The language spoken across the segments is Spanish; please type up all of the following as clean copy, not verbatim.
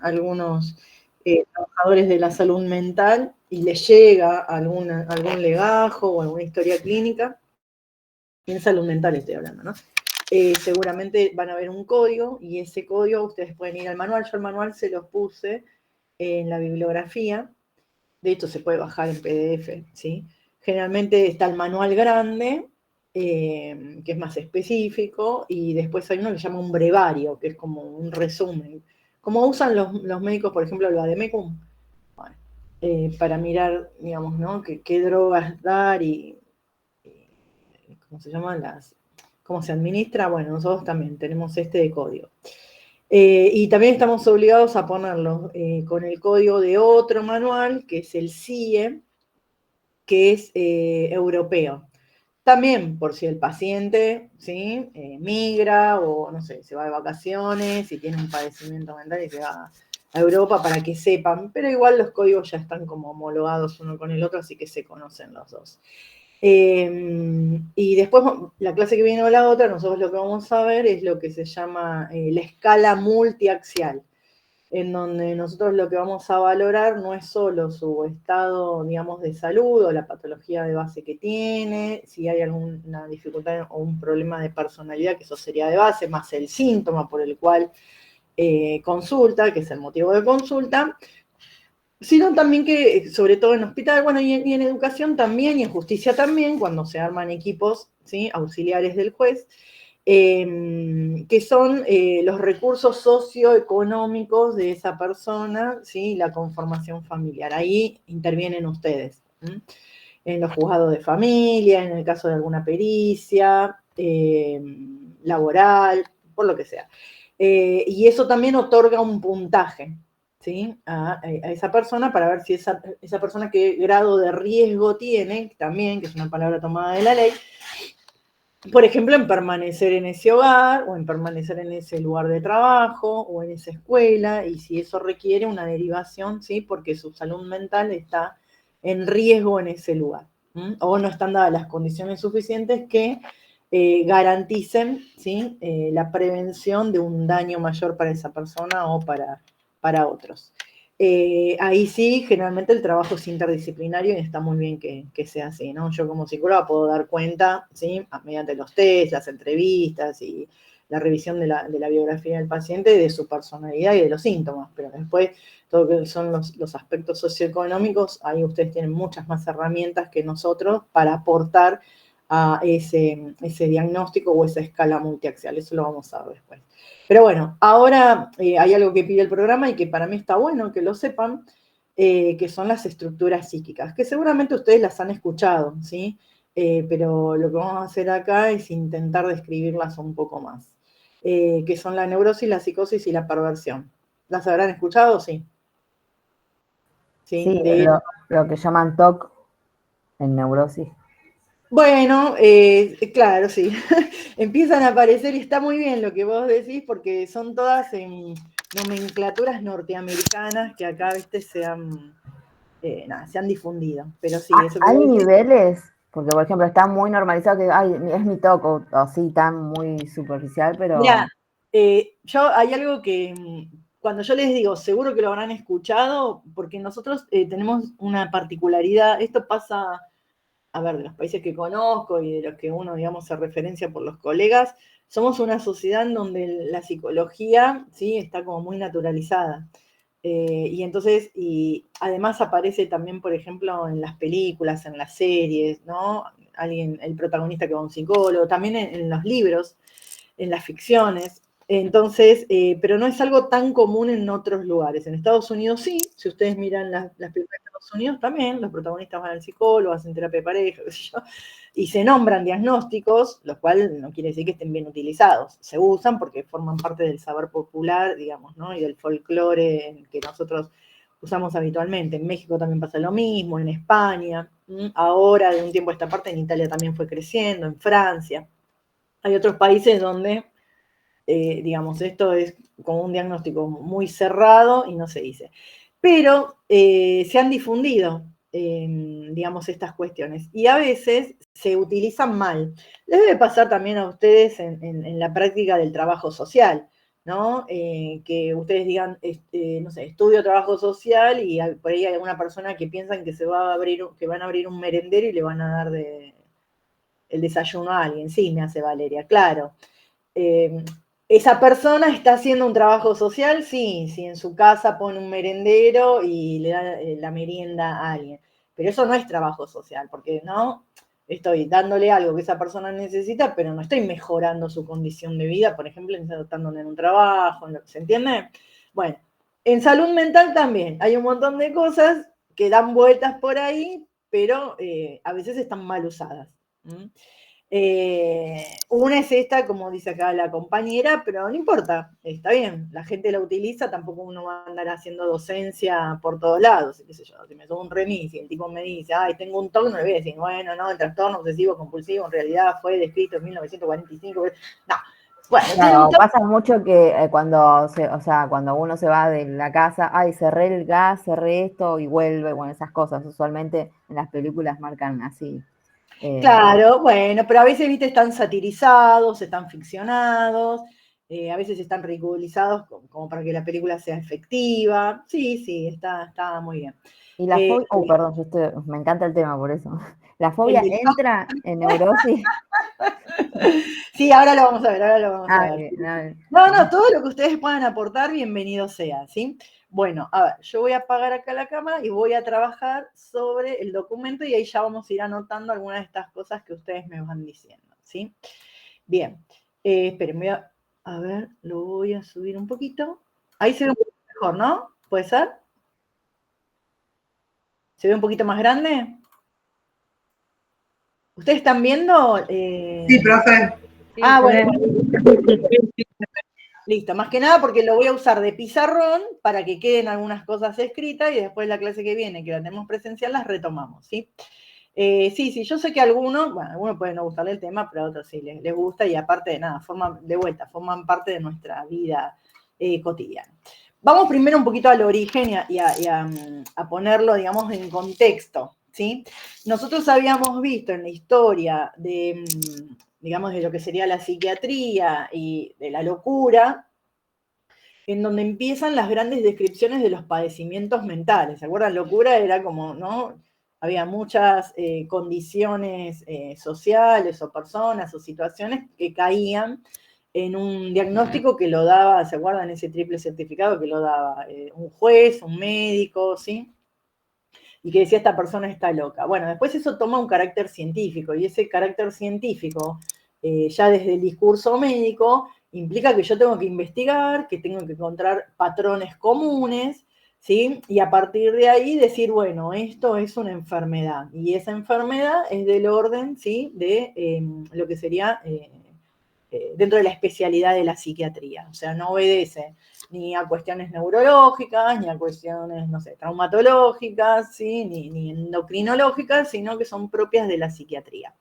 algunos trabajadores de la salud mental y les llega algún legajo o alguna historia clínica, en salud mental estoy hablando, ¿no? Seguramente van a ver un código y ese código ustedes pueden ir al manual. Yo el manual se los puse en la bibliografía, de hecho se puede bajar en PDF, ¿sí? Generalmente está el manual grande, que es más específico, y después hay uno que se llama un brevario, que es como un resumen, como usan los médicos, por ejemplo, el vademecum, bueno, para mirar, digamos, ¿no? qué drogas dar y ¿cómo se llaman cómo se administra? Bueno, nosotros también tenemos este de código. Y también estamos obligados a ponerlo con el código de otro manual, que es el CIE, que es europeo. También por si el paciente, ¿sí? Migra o, no sé, se va de vacaciones y tiene un padecimiento mental y se va a Europa para que sepan, pero igual los códigos ya están como homologados uno con el otro, así que se conocen los dos. Y después, la clase que viene o la otra, nosotros lo que vamos a ver es lo que se llama la escala multiaxial, en donde nosotros lo que vamos a valorar no es solo su estado, digamos, de salud o la patología de base que tiene, si hay alguna dificultad o un problema de personalidad, que eso sería de base, más el síntoma por el cual consulta, que es el motivo de consulta, sino también que, sobre todo en hospital, bueno, y en educación también, y en justicia también, cuando se arman equipos, ¿sí? Auxiliares del juez, que son los recursos socioeconómicos de esa persona, ¿sí? La conformación familiar. Ahí intervienen ustedes, ¿sí? En los juzgados de familia, en el caso de alguna pericia, laboral, por lo que sea. Y eso también otorga un puntaje, ¿sí? a esa persona para ver si esa persona qué grado de riesgo tiene, también, que es una palabra tomada de la ley, por ejemplo, en permanecer en ese hogar o en permanecer en ese lugar de trabajo o en esa escuela, y si eso requiere una derivación, ¿sí? Porque su salud mental está en riesgo en ese lugar, ¿sí? O no están dadas las condiciones suficientes que garanticen, ¿sí? La prevención de un daño mayor para esa persona o para otros. Ahí sí, generalmente el trabajo es interdisciplinario y está muy bien que sea así, ¿no? Yo como psicóloga puedo dar cuenta, ¿sí? Mediante los test, las entrevistas y la revisión de la biografía del paciente, de su personalidad y de los síntomas, pero después todo lo que son los aspectos socioeconómicos, ahí ustedes tienen muchas más herramientas que nosotros para aportar a ese diagnóstico o esa escala multiaxial. Eso lo vamos a ver después. Pero bueno, ahora hay algo que pide el programa y que para mí está bueno que lo sepan, que son las estructuras psíquicas, que seguramente ustedes las han escuchado, ¿sí? Pero lo que vamos a hacer acá es intentar describirlas un poco más, que son la neurosis, la psicosis y la perversión. ¿Las habrán escuchado? Sí. Sí, lo que llaman TOC en neurosis. Bueno, claro, sí. Empiezan a aparecer y está muy bien lo que vos decís porque son todas nomenclaturas norteamericanas que acá, viste, se han difundido. Pero sí, eso que ¿Hay vos decís. niveles? Porque, por ejemplo, está muy normalizado que ay, es mi TOC, o así tan muy superficial, pero... Mirá, hay algo que cuando yo les digo, seguro que lo habrán escuchado, porque nosotros tenemos una particularidad, esto pasa, a ver, de los países que conozco y de los que uno, digamos, se referencia por los colegas, somos una sociedad en donde la psicología, ¿sí? Está como muy naturalizada. Y entonces, y además aparece también, por ejemplo, en las películas, en las series, ¿no? El protagonista que va a un psicólogo, también en los libros, en las ficciones. Entonces, pero no es algo tan común en otros lugares. En Estados Unidos sí, si ustedes miran las películas de Estados Unidos también, los protagonistas van al psicólogo, hacen terapia de pareja, qué sé yo, y se nombran diagnósticos, lo cual no quiere decir que estén bien utilizados. Se usan porque forman parte del saber popular, digamos, ¿no? Y del folclore que nosotros usamos habitualmente. En México también pasa lo mismo, en España, ahora de un tiempo a esta parte en Italia también fue creciendo, en Francia. Hay otros países donde digamos, esto es como un diagnóstico muy cerrado y no se dice. Pero se han difundido, digamos, estas cuestiones y a veces se utilizan mal. Les debe pasar también a ustedes en la práctica del trabajo social. ¿no? Que ustedes digan, no sé, estudio trabajo social y por ahí hay alguna persona que piensan que que van a abrir un merendero y le van a dar el desayuno a alguien. Sí, me hace Valeria, claro. ¿Esa persona está haciendo un trabajo social? Sí, si en su casa pone un merendero y le da la merienda a alguien. Pero eso no es trabajo social, porque no estoy dándole algo que esa persona necesita, pero no estoy mejorando su condición de vida, por ejemplo, dándole en un trabajo, ¿se entiende? Bueno, en salud mental también hay un montón de cosas que dan vueltas por ahí, pero a veces están mal usadas. Una es esta, como dice acá la compañera, pero no importa, está bien, la gente la utiliza, tampoco uno va a andar haciendo docencia por todos lados, qué sé yo, si me subo un remis y el tipo me dice, ay, tengo un TOC, no le voy a decir, bueno, no, el trastorno obsesivo compulsivo en realidad fue descrito en 1945, no, bueno, tiene un Claro, TOC. pasa mucho que cuando uno se va de la casa, ay, cerré el gas, cerré esto y vuelve, bueno, esas cosas. Usualmente en las películas marcan así. Claro, bueno, pero a veces, viste, están satirizados, están ficcionados, a veces están ridiculizados como para que la película sea efectiva. Sí, sí, está muy bien. Y la Eh, fobia, perdón, me encanta el tema por eso. ¿La el fobia del entra en neurosis? Sí, ahora lo vamos a ver, ahora lo vamos a Ah, ver. bien, no, No, no, todo lo que ustedes puedan aportar, bienvenido sea, ¿sí? Bueno, a ver, yo voy a apagar acá la cámara y voy a trabajar sobre el documento y ahí ya vamos a ir anotando algunas de estas cosas que ustedes me van diciendo, ¿sí? Bien, esperen, a ver, lo voy a subir un poquito. Ahí se ve un poquito mejor, ¿no? ¿Puede ser? ¿Se ve un poquito más grande? ¿Ustedes están viendo? Sí, profe. sí, Ah, se bueno, ve. listo, más que nada porque lo voy a usar de pizarrón para que queden algunas cosas escritas y después la clase que viene, que la tenemos presencial, las retomamos, ¿sí? Sí, yo sé que a algunos, bueno, a algunos pueden no gustarle el tema, pero a otros sí les gusta y aparte de nada, forman parte de nuestra vida cotidiana. Vamos primero un poquito al origen a ponerlo, digamos, en contexto, ¿sí? Nosotros habíamos visto en la historia de, digamos, de lo que sería la psiquiatría y de la locura, en donde empiezan las grandes descripciones de los padecimientos mentales. ¿Se acuerdan? Locura era como, ¿no? Había muchas condiciones sociales o personas o situaciones que caían en un diagnóstico que lo daba, ¿se acuerdan? Ese triple certificado que lo daba un juez, un médico, ¿sí? Y que decía esta persona está loca. Bueno, después eso toma un carácter científico y ese carácter científico, ya desde el discurso médico, implica que yo tengo que investigar, que tengo que encontrar patrones comunes, ¿sí? Y a partir de ahí decir, bueno, esto es una enfermedad y esa enfermedad es del orden, ¿sí? De lo que sería dentro de la especialidad de la psiquiatría. O sea, no obedece ni a cuestiones neurológicas, ni a cuestiones, no sé, traumatológicas, ¿sí? ni endocrinológicas, sino que son propias de la psiquiatría.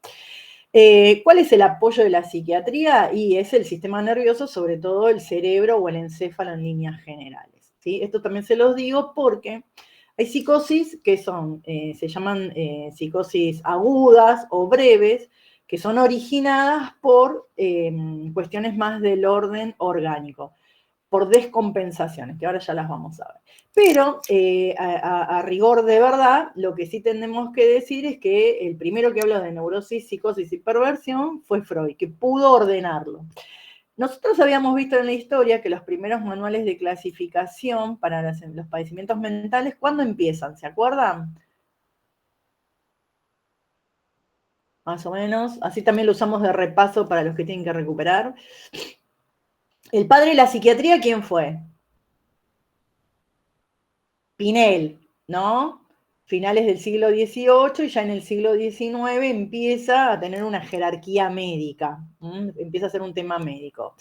¿Cuál es el apoyo de la psiquiatría? Y es el sistema nervioso, sobre todo el cerebro o el encéfalo en líneas generales. ¿Sí? Esto también se los digo porque hay psicosis que se llaman psicosis agudas o breves, que son originadas por cuestiones más del orden orgánico, por descompensaciones, que ahora ya las vamos a ver. Pero a rigor de verdad, lo que sí tenemos que decir es que el primero que habló de neurosis, psicosis y perversión fue Freud, que pudo ordenarlo. Nosotros habíamos visto en la historia que los primeros manuales de clasificación para los padecimientos mentales, ¿cuándo empiezan? ¿Se acuerdan? Más o menos. Así también lo usamos de repaso para los que tienen que recuperar. El padre de la psiquiatría, ¿quién fue? Pinel, ¿no? Finales del siglo XVIII y ya en el siglo XIX empieza a tener una jerarquía médica, empieza a ser un tema médico.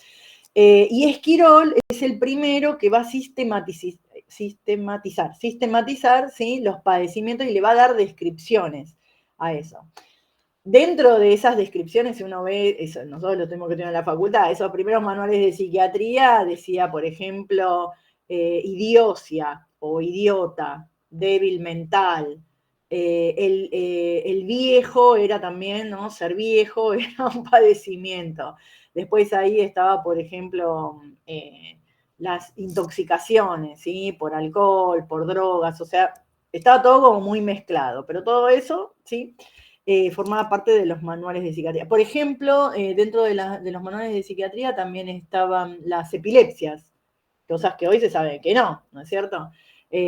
Y Esquirol es el primero que va a sistematizar, ¿sí? Los padecimientos y le va a dar descripciones a eso. Dentro de esas descripciones, si uno ve, eso, nosotros lo tenemos que tener en la facultad, esos primeros manuales de psiquiatría decía, por ejemplo, idiocia o idiota, débil mental. El viejo era también, ¿no? Ser viejo era un padecimiento. Después ahí estaba, por ejemplo, las intoxicaciones, ¿sí? Por alcohol, por drogas, o sea, estaba todo como muy mezclado, pero todo eso, ¿sí? Formaba parte de los manuales de psiquiatría. Por ejemplo, dentro de los manuales de psiquiatría también estaban las epilepsias, cosas que hoy se sabe que no, ¿no es cierto?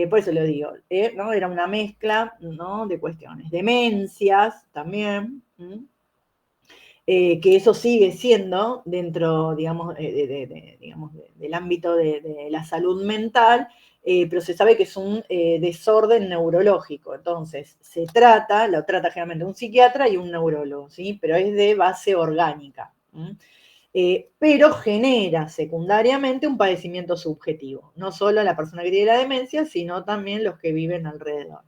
Por eso lo digo, ¿no? Era una mezcla, ¿no? De cuestiones. Demencias también, que eso sigue siendo dentro, digamos, del ámbito de la salud mental, pero se sabe que es un desorden neurológico. Entonces, lo trata generalmente un psiquiatra y un neurólogo, ¿sí? Pero es de base orgánica. Pero genera secundariamente un padecimiento subjetivo, no solo la persona que tiene la demencia, sino también los que viven alrededor.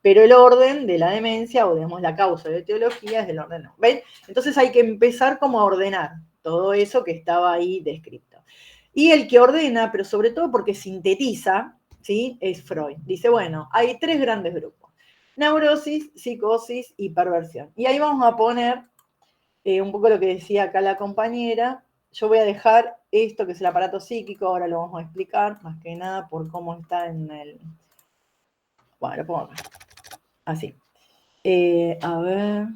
Pero el orden de la demencia, o digamos la causa de etiología, es del orden no. ¿Ven? Entonces hay que empezar como a ordenar todo eso que estaba ahí descrito. Y el que ordena, pero sobre todo porque sintetiza, ¿sí? Es Freud. Dice, bueno, hay 3 grandes grupos: neurosis, psicosis y perversión. Y ahí vamos a poner un poco lo que decía acá la compañera. Yo voy a dejar esto que es el aparato psíquico, ahora lo vamos a explicar, más que nada por cómo está en el... Bueno, lo pongo acá, así. A ver...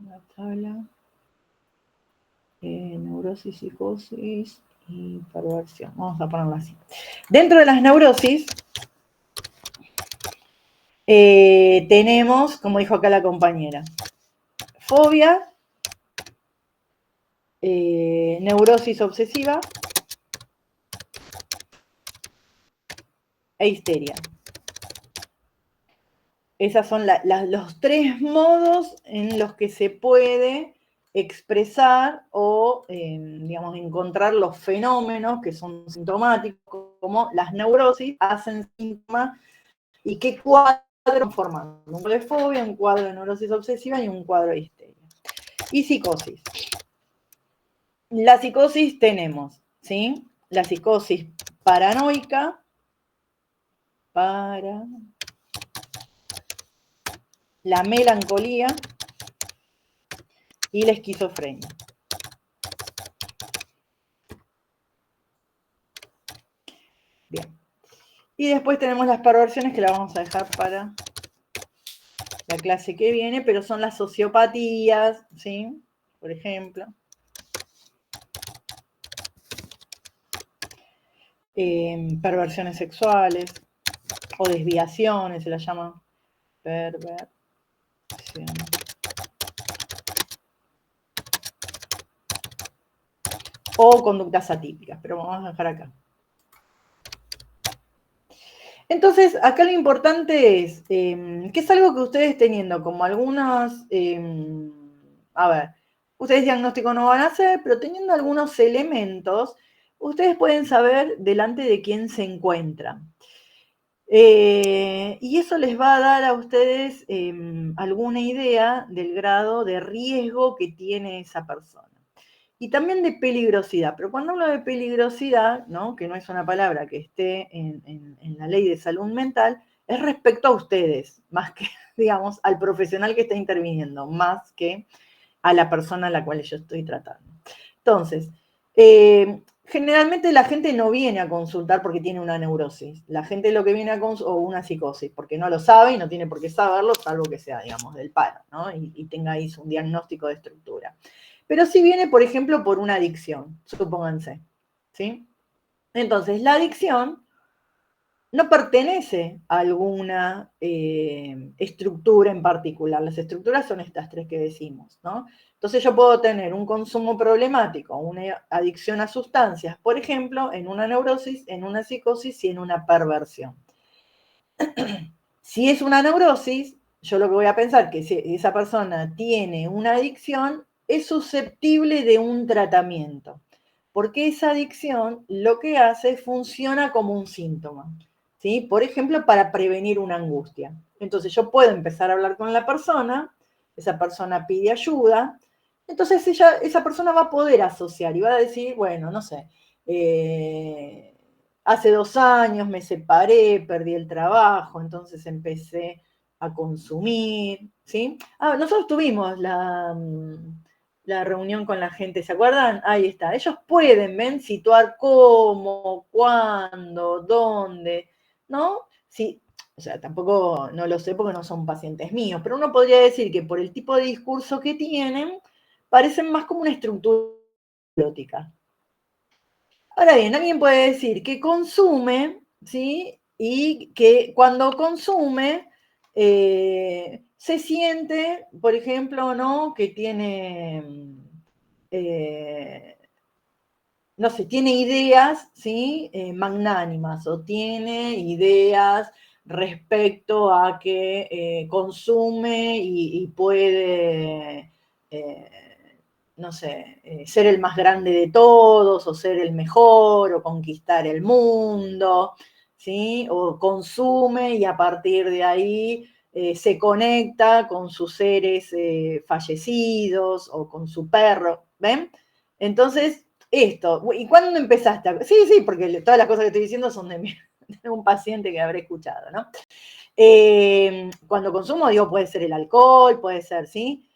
La tabla. Neurosis, psicosis y perversión. Vamos a ponerlo así. Dentro de las neurosis, tenemos, como dijo acá la compañera, fobia, neurosis obsesiva e histeria. Esos son los 3 modos en los que se puede expresar o, digamos, encontrar los fenómenos que son sintomáticos, como las neurosis hacen síntomas y qué cuadro forman. Un cuadro de fobia, un cuadro de neurosis obsesiva y un cuadro de histeria. Y psicosis. La psicosis tenemos, ¿sí? La psicosis paranoica, la melancolía y la esquizofrenia. Bien. Y después tenemos las perversiones, que las vamos a dejar para la clase que viene, pero son las sociopatías, ¿sí? Por ejemplo. Perversiones sexuales o desviaciones, se las llama perversión. O conductas atípicas, pero vamos a dejar acá. Entonces, acá lo importante es, que es algo que ustedes teniendo como algunas, a ver, ustedes diagnóstico no van a hacer, pero teniendo algunos elementos, ustedes pueden saber delante de quién se encuentran. Y eso les va a dar a ustedes alguna idea del grado de riesgo que tiene esa persona. Y también de peligrosidad, pero cuando hablo de peligrosidad, ¿no? Que no es una palabra que esté en la ley de salud mental, es respecto a ustedes, más que, digamos, al profesional que está interviniendo, más que a la persona a la cual yo estoy tratando. Entonces, generalmente la gente no viene a consultar porque tiene una neurosis. La gente lo que viene a consultar, o una psicosis, porque no lo sabe y no tiene por qué saberlo, salvo que sea, digamos, del paro, ¿no? Y tenga ahí un diagnóstico de estructura. Pero si viene, por ejemplo, por una adicción, supónganse, ¿sí? Entonces, la adicción no pertenece a alguna estructura en particular. Las estructuras son estas 3 que decimos, ¿no? Entonces yo puedo tener un consumo problemático, una adicción a sustancias, por ejemplo, en una neurosis, en una psicosis y en una perversión. Si es una neurosis, yo lo que voy a pensar que si esa persona tiene una adicción, es susceptible de un tratamiento, porque esa adicción lo que hace funciona como un síntoma, ¿sí? Por ejemplo, para prevenir una angustia. Entonces yo puedo empezar a hablar con la persona, esa persona pide ayuda, entonces esa persona va a poder asociar y va a decir, bueno, no sé, hace 2 años me separé, perdí el trabajo, entonces empecé a consumir, ¿sí? Nosotros tuvimos la reunión con la gente, ¿se acuerdan? Ahí está. Ellos pueden, ¿ven? Situar cómo, cuándo, dónde, ¿no? Sí, o sea, tampoco no lo sé porque no son pacientes míos, pero uno podría decir que por el tipo de discurso que tienen, parecen más como una estructura neurótica. Ahora bien, alguien puede decir que consume, ¿sí? Y que cuando consume se siente, por ejemplo, ¿no? Que tiene, no sé, tiene ideas, ¿sí? Magnánimas o tiene ideas respecto a que consume y puede, no sé, ser el más grande de todos o ser el mejor o conquistar el mundo, ¿sí? O consume y a partir de ahí se conecta con sus seres fallecidos o con su perro, ¿ven? Entonces, esto, ¿y cuándo empezaste? Sí, sí, porque todas las cosas que estoy diciendo son de un paciente que habré escuchado, ¿no? Cuando consumo, digo, puede ser el alcohol, puede ser, ¿sí?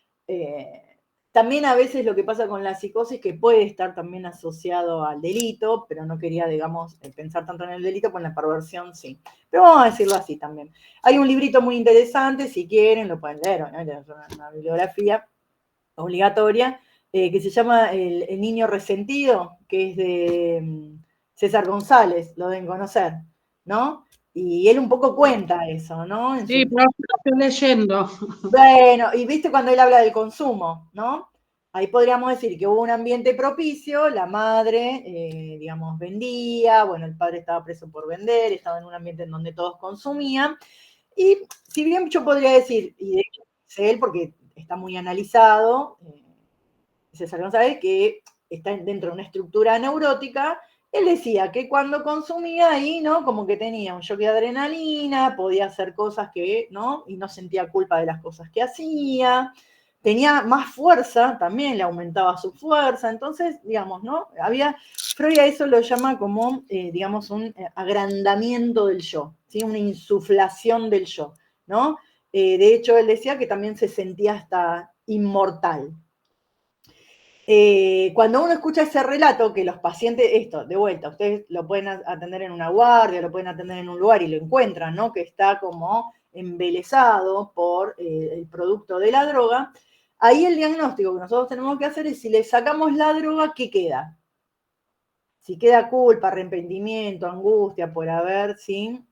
También a veces lo que pasa con la psicosis que puede estar también asociado al delito, pero no quería, digamos, pensar tanto en el delito, pues en la perversión sí. Pero vamos a decirlo así también. Hay un librito muy interesante, si quieren, lo pueden leer, ¿no? Es una bibliografía obligatoria, que se llama el Niño Resentido, que es de César González, lo deben conocer, ¿no? Y él un poco cuenta eso, ¿no? Sí, pero lo estoy leyendo. Bueno, y viste cuando él habla del consumo, ¿no? Ahí podríamos decir que hubo un ambiente propicio, la madre, digamos, vendía, bueno, el padre estaba preso por vender, estaba en un ambiente en donde todos consumían, y si bien yo podría decir, y de hecho sé él porque está muy analizado, César González, que está dentro de una estructura neurótica, él decía que cuando consumía ahí, ¿no? Como que tenía un shock de adrenalina, podía hacer cosas que, ¿no? Y no sentía culpa de las cosas que hacía, tenía más fuerza, también le aumentaba su fuerza, entonces, digamos, ¿no? Freud a eso lo llama como, digamos, un agrandamiento del yo, ¿sí? Una insuflación del yo, ¿no? De hecho, él decía que también se sentía hasta inmortal, cuando uno escucha ese relato, que los pacientes, esto, de vuelta, ustedes lo pueden atender en una guardia, lo pueden atender en un lugar y lo encuentran, ¿no? Que está como embelesado por el producto de la droga, ahí el diagnóstico que nosotros tenemos que hacer es si le sacamos la droga, ¿qué queda? Si queda culpa, arrepentimiento, angustia por haber, ¿sí?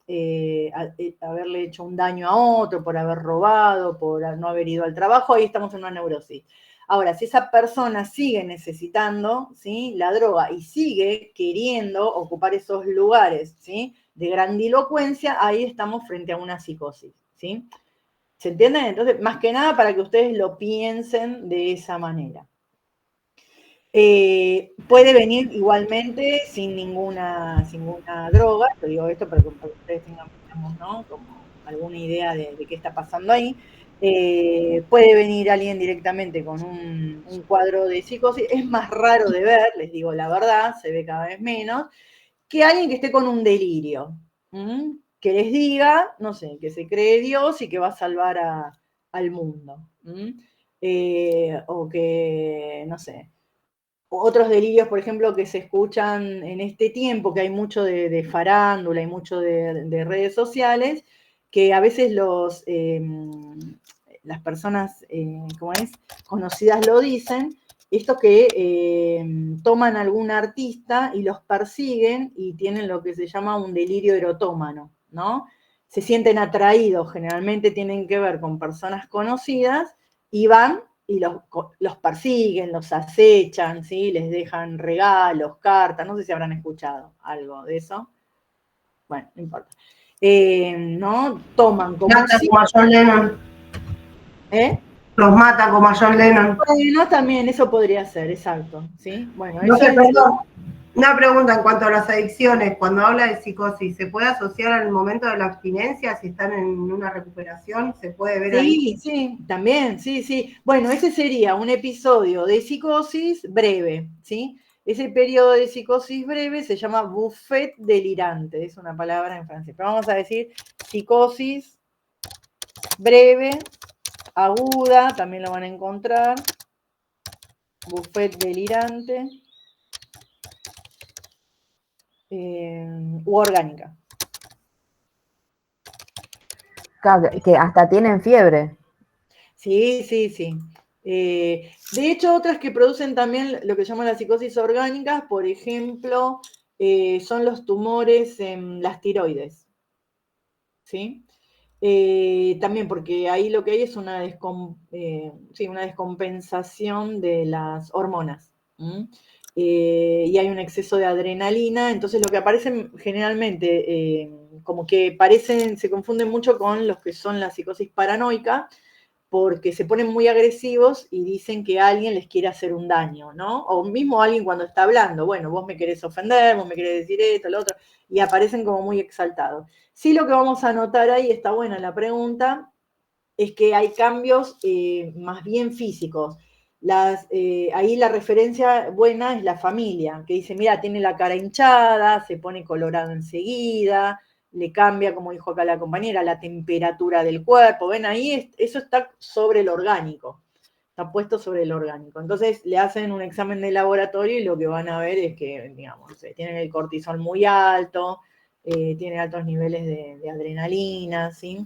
Haberle hecho un daño a otro, por haber robado, por no haber ido al trabajo, ahí estamos en una neurosis. Ahora, si esa persona sigue necesitando, ¿sí? La droga y sigue queriendo ocupar esos lugares, ¿sí? De grandilocuencia, ahí estamos frente a una psicosis, ¿sí? ¿Se entiende? Entonces, más que nada para que ustedes lo piensen de esa manera. Puede venir igualmente sin ninguna droga, te digo esto para que ustedes tengan, digamos, ¿no? Como alguna idea de qué está pasando ahí. Puede venir alguien directamente con un cuadro de psicosis, es más raro de ver, les digo la verdad, se ve cada vez menos, que alguien que esté con un delirio, que les diga, no sé, que se cree Dios y que va a salvar al mundo, o que, no sé, otros delirios, por ejemplo, que se escuchan en este tiempo, que hay mucho de farándula y mucho de redes sociales, que a veces las personas, ¿cómo es?, conocidas lo dicen, estos que toman a algún artista y los persiguen y tienen lo que se llama un delirio erotómano, ¿no? Se sienten atraídos, generalmente tienen que ver con personas conocidas y van y los persiguen, los acechan, ¿sí? Les dejan regalos, cartas, no sé si habrán escuchado algo de eso. Bueno, no importa. ¿No? Toman como Matan como a John Lennon. Los matan como a John Lennon. Bueno, también eso podría ser, exacto, ¿sí? Bueno, no eso sé, es... perdón. Una pregunta en cuanto a las adicciones. Cuando habla de psicosis, ¿se puede asociar al momento de la abstinencia? Si están en una recuperación, ¿se puede ver ahí? Sí, sí, también, sí, sí. Bueno, ese sería un episodio de psicosis breve, ¿sí? Ese periodo de psicosis breve se llama buffet delirante, es una palabra en francés. Pero vamos a decir psicosis breve, aguda, también lo van a encontrar. buffet delirante u orgánica. Claro, que hasta tienen fiebre. Sí, sí, sí. De hecho, otras que producen también lo que llaman las psicosis orgánicas, por ejemplo, son los tumores en las tiroides. ¿Sí? También porque ahí lo que hay es una descompensación de las hormonas. Y hay un exceso de adrenalina, entonces lo que aparecen generalmente, como que parecen, se confunden mucho con los que son la psicosis paranoica, porque se ponen muy agresivos y dicen que alguien les quiere hacer un daño, ¿no? O mismo alguien cuando está hablando, bueno, vos me querés ofender, vos me querés decir esto, lo otro, y aparecen como muy exaltados. Sí, lo que vamos a notar ahí, está buena la pregunta, es que hay cambios más bien físicos. Ahí la referencia buena es la familia, que dice, mira, tiene la cara hinchada, se pone colorado enseguida, le cambia, como dijo acá la compañera, la temperatura del cuerpo. Ven, ahí eso está sobre el orgánico, está puesto sobre el orgánico. Entonces le hacen un examen de laboratorio y lo que van a ver es que, digamos, tienen el cortisol muy alto, tienen altos niveles de adrenalina, ¿sí?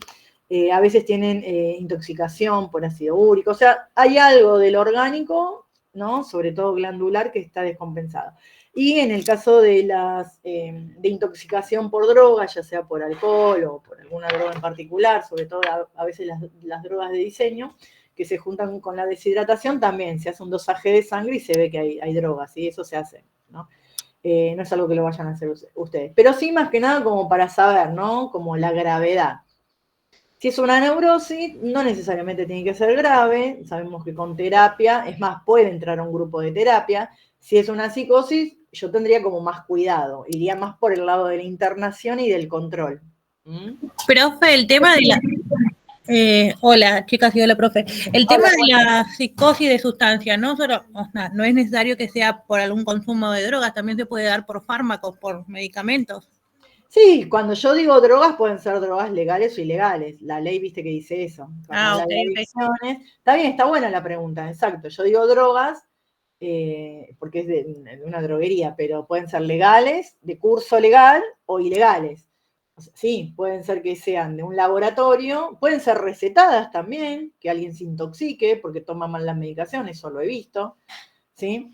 A veces tienen intoxicación por ácido úrico, o sea, hay algo del orgánico, ¿no? Sobre todo glandular, que está descompensado. Y en el caso de de intoxicación por drogas, ya sea por alcohol o por alguna droga en particular, sobre todo a veces las drogas de diseño, que se juntan con la deshidratación, también se hace un dosaje de sangre y se ve que hay drogas, y eso se hace, ¿no? No es algo que lo vayan a hacer ustedes. Pero sí, más que nada, como para saber, ¿no? Como la gravedad. Si es una neurosis, no necesariamente tiene que ser grave, sabemos que con terapia, es más, puede entrar a un grupo de terapia. Si es una psicosis, yo tendría como más cuidado, iría más por el lado de la internación y del control. Profe, el tema de la... hola, chicas, y hola, profe. El tema de la psicosis de sustancias, no solo, no es necesario que sea por algún consumo de drogas, también se puede dar por fármacos, por medicamentos. Sí, cuando yo digo drogas, pueden ser drogas legales o ilegales. La ley, viste que dice eso. Cuando habla de adicciones. Está bien, está buena la pregunta, exacto. Yo digo drogas porque es de una droguería, pero pueden ser legales, de curso legal o ilegales. O sea, sí, pueden ser que sean de un laboratorio, pueden ser recetadas también, que alguien se intoxique porque toma mal las medicaciones, eso lo he visto. ¿Sí?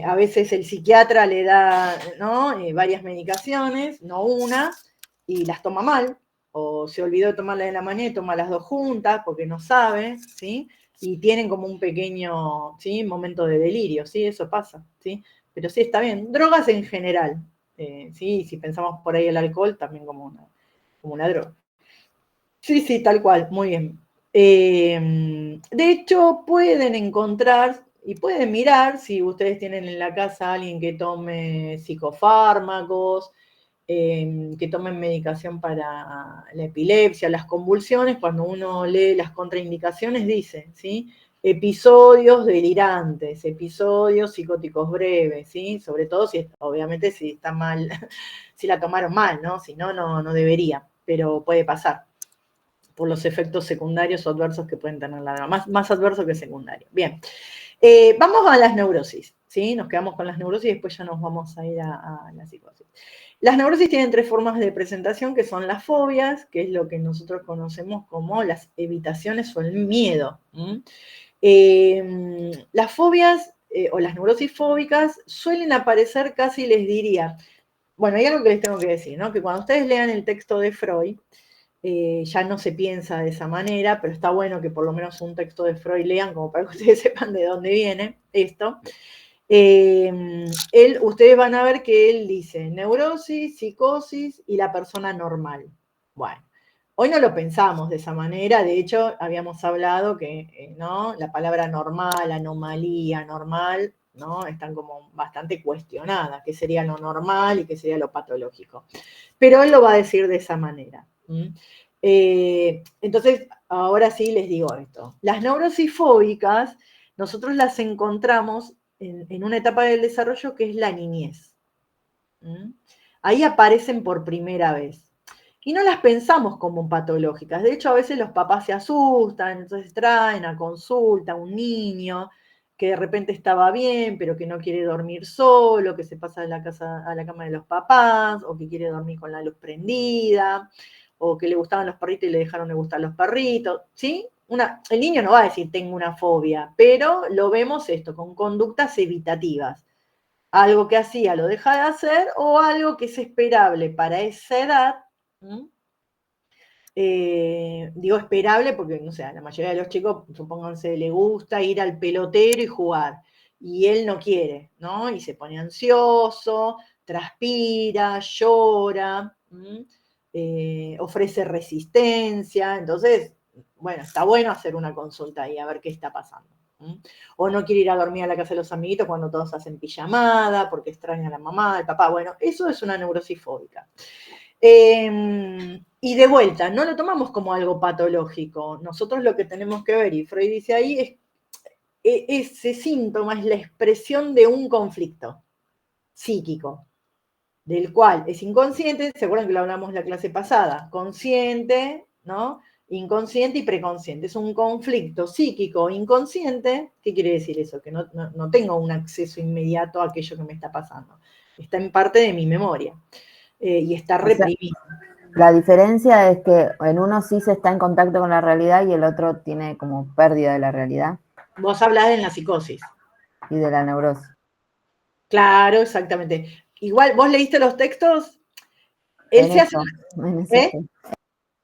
A veces el psiquiatra le da, ¿no? Varias medicaciones, no una, y las toma mal, o se olvidó de tomarla en la mañana y toma las dos juntas porque no sabe, ¿sí? Y tienen como un pequeño, ¿sí? Momento de delirio, ¿sí? Eso pasa, ¿sí? Pero sí, está bien. Drogas en general, ¿sí? Si pensamos por ahí el alcohol, también como una droga. Sí, sí, tal cual, muy bien. De hecho, pueden encontrar y pueden mirar si ustedes tienen en la casa a alguien que tome psicofármacos, que tomen medicación para la epilepsia, las convulsiones. Cuando uno lee las contraindicaciones dice, ¿sí? Episodios delirantes, episodios psicóticos breves, ¿sí? Sobre todo si, obviamente, si está mal, si la tomaron mal, ¿no? Si no, no debería, pero puede pasar por los efectos secundarios o adversos que pueden tener la droga, más adverso que secundario. Bien, vamos a las neurosis, ¿sí? Nos quedamos con las neurosis y después ya nos vamos a ir a la psicosis. Las neurosis tienen tres formas de presentación, que son las fobias, que es lo que nosotros conocemos como las evitaciones o el miedo. Las fobias o las neurosis fóbicas suelen aparecer casi, les diría, bueno, hay algo que les tengo que decir, ¿no? Que cuando ustedes lean el texto de Freud, ya no se piensa de esa manera, pero está bueno que por lo menos un texto de Freud lean, como para que ustedes sepan de dónde viene esto. Ustedes van a ver que él dice neurosis, psicosis y la persona normal. Bueno, hoy no lo pensamos de esa manera, de hecho habíamos hablado que ¿no? La palabra normal, anomalía, normal, ¿no? Están como bastante cuestionadas, qué sería lo normal y qué sería lo patológico. Pero él lo va a decir de esa manera. Entonces, ahora sí les digo esto. Las neurosis fóbicas, nosotros las encontramos en una etapa del desarrollo que es la niñez. Ahí aparecen por primera vez. Y no las pensamos como patológicas. De hecho, a veces los papás se asustan, entonces traen a consulta a un niño que de repente estaba bien, pero que no quiere dormir solo, que se pasa de la casa a la cama de los papás, o que quiere dormir con la luz prendida, o que le gustaban los perritos y le dejaron de gustar los perritos, ¿sí? El niño no va a decir tengo una fobia, pero lo vemos esto, con conductas evitativas. Algo que hacía lo deja de hacer, o algo que es esperable para esa edad. Digo esperable porque, no sé, a la mayoría de los chicos, supónganse, le gusta ir al pelotero y jugar, y él no quiere, ¿no? Y se pone ansioso, transpira, llora, ofrece resistencia. Entonces, bueno, está bueno hacer una consulta ahí a ver qué está pasando. O no quiere ir a dormir a la casa de los amiguitos cuando todos hacen pijamada, porque extraña a la mamá, al papá. Bueno, eso es una neurosis fóbica. Y de vuelta, no lo tomamos como algo patológico. Nosotros lo que tenemos que ver, y Freud dice ahí, ese síntoma es la expresión de un conflicto psíquico, del cual es inconsciente. ¿Se acuerdan que lo hablamos la clase pasada? Consciente, ¿no? Inconsciente y preconsciente. Es un conflicto psíquico inconsciente. ¿Qué quiere decir eso? Que no tengo un acceso inmediato a aquello que me está pasando. Está en parte de mi memoria. Y está reprimido. La diferencia es que en uno sí se está en contacto con la realidad y el otro tiene como pérdida de la realidad. Vos hablás de la psicosis. Y de la neurosis. Claro, exactamente. Igual, ¿vos leíste los textos? Él se hace...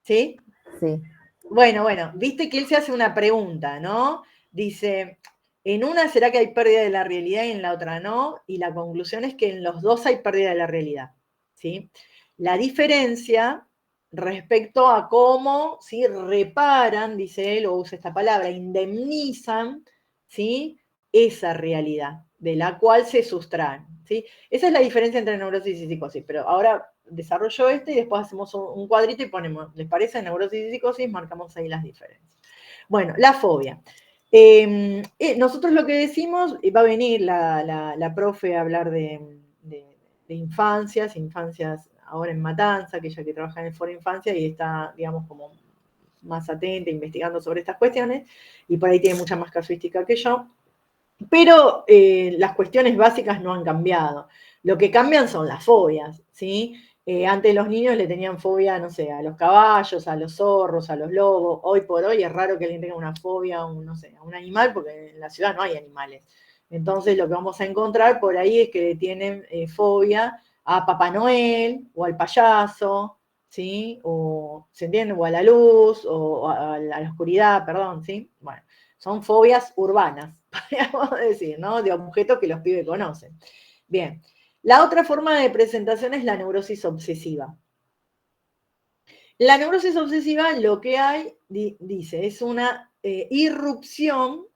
¿Sí? Sí. Bueno, viste que él se hace una pregunta, ¿no? Dice, en una será que hay pérdida de la realidad y en la otra no, y la conclusión es que en los dos hay pérdida de la realidad, ¿sí? La diferencia respecto a cómo, ¿sí?, reparan, dice él, o usa esta palabra, indemnizan, ¿sí?, esa realidad de la cual se sustraen, ¿sí? Esa es la diferencia entre neurosis y psicosis, pero ahora desarrollo y después hacemos un cuadrito y ponemos, ¿les parece? Neurosis y psicosis, marcamos ahí las diferencias. Bueno, la fobia. Nosotros lo que decimos, va a venir la profe a hablar de infancias ahora en Matanza, que ella que trabaja en el Foro Infancia y está, digamos, como más atenta, investigando sobre estas cuestiones, y por ahí tiene mucha más casuística que yo, pero las cuestiones básicas no han cambiado. Lo que cambian son las fobias, ¿sí? Antes los niños le tenían fobia, no sé, a los caballos, a los zorros, a los lobos. Hoy por hoy es raro que alguien tenga una fobia a un animal, porque en la ciudad no hay animales. Entonces lo que vamos a encontrar por ahí es que tienen fobia a Papá Noel o al payaso, ¿sí? O, ¿se entiende? O a la luz, o a la oscuridad, perdón, ¿sí? Bueno, son fobias urbanas, podríamos decir, ¿no? De objetos que los pibes conocen. Bien. La otra forma de presentación es la neurosis obsesiva. La neurosis obsesiva lo que hay, dice, es una irrupción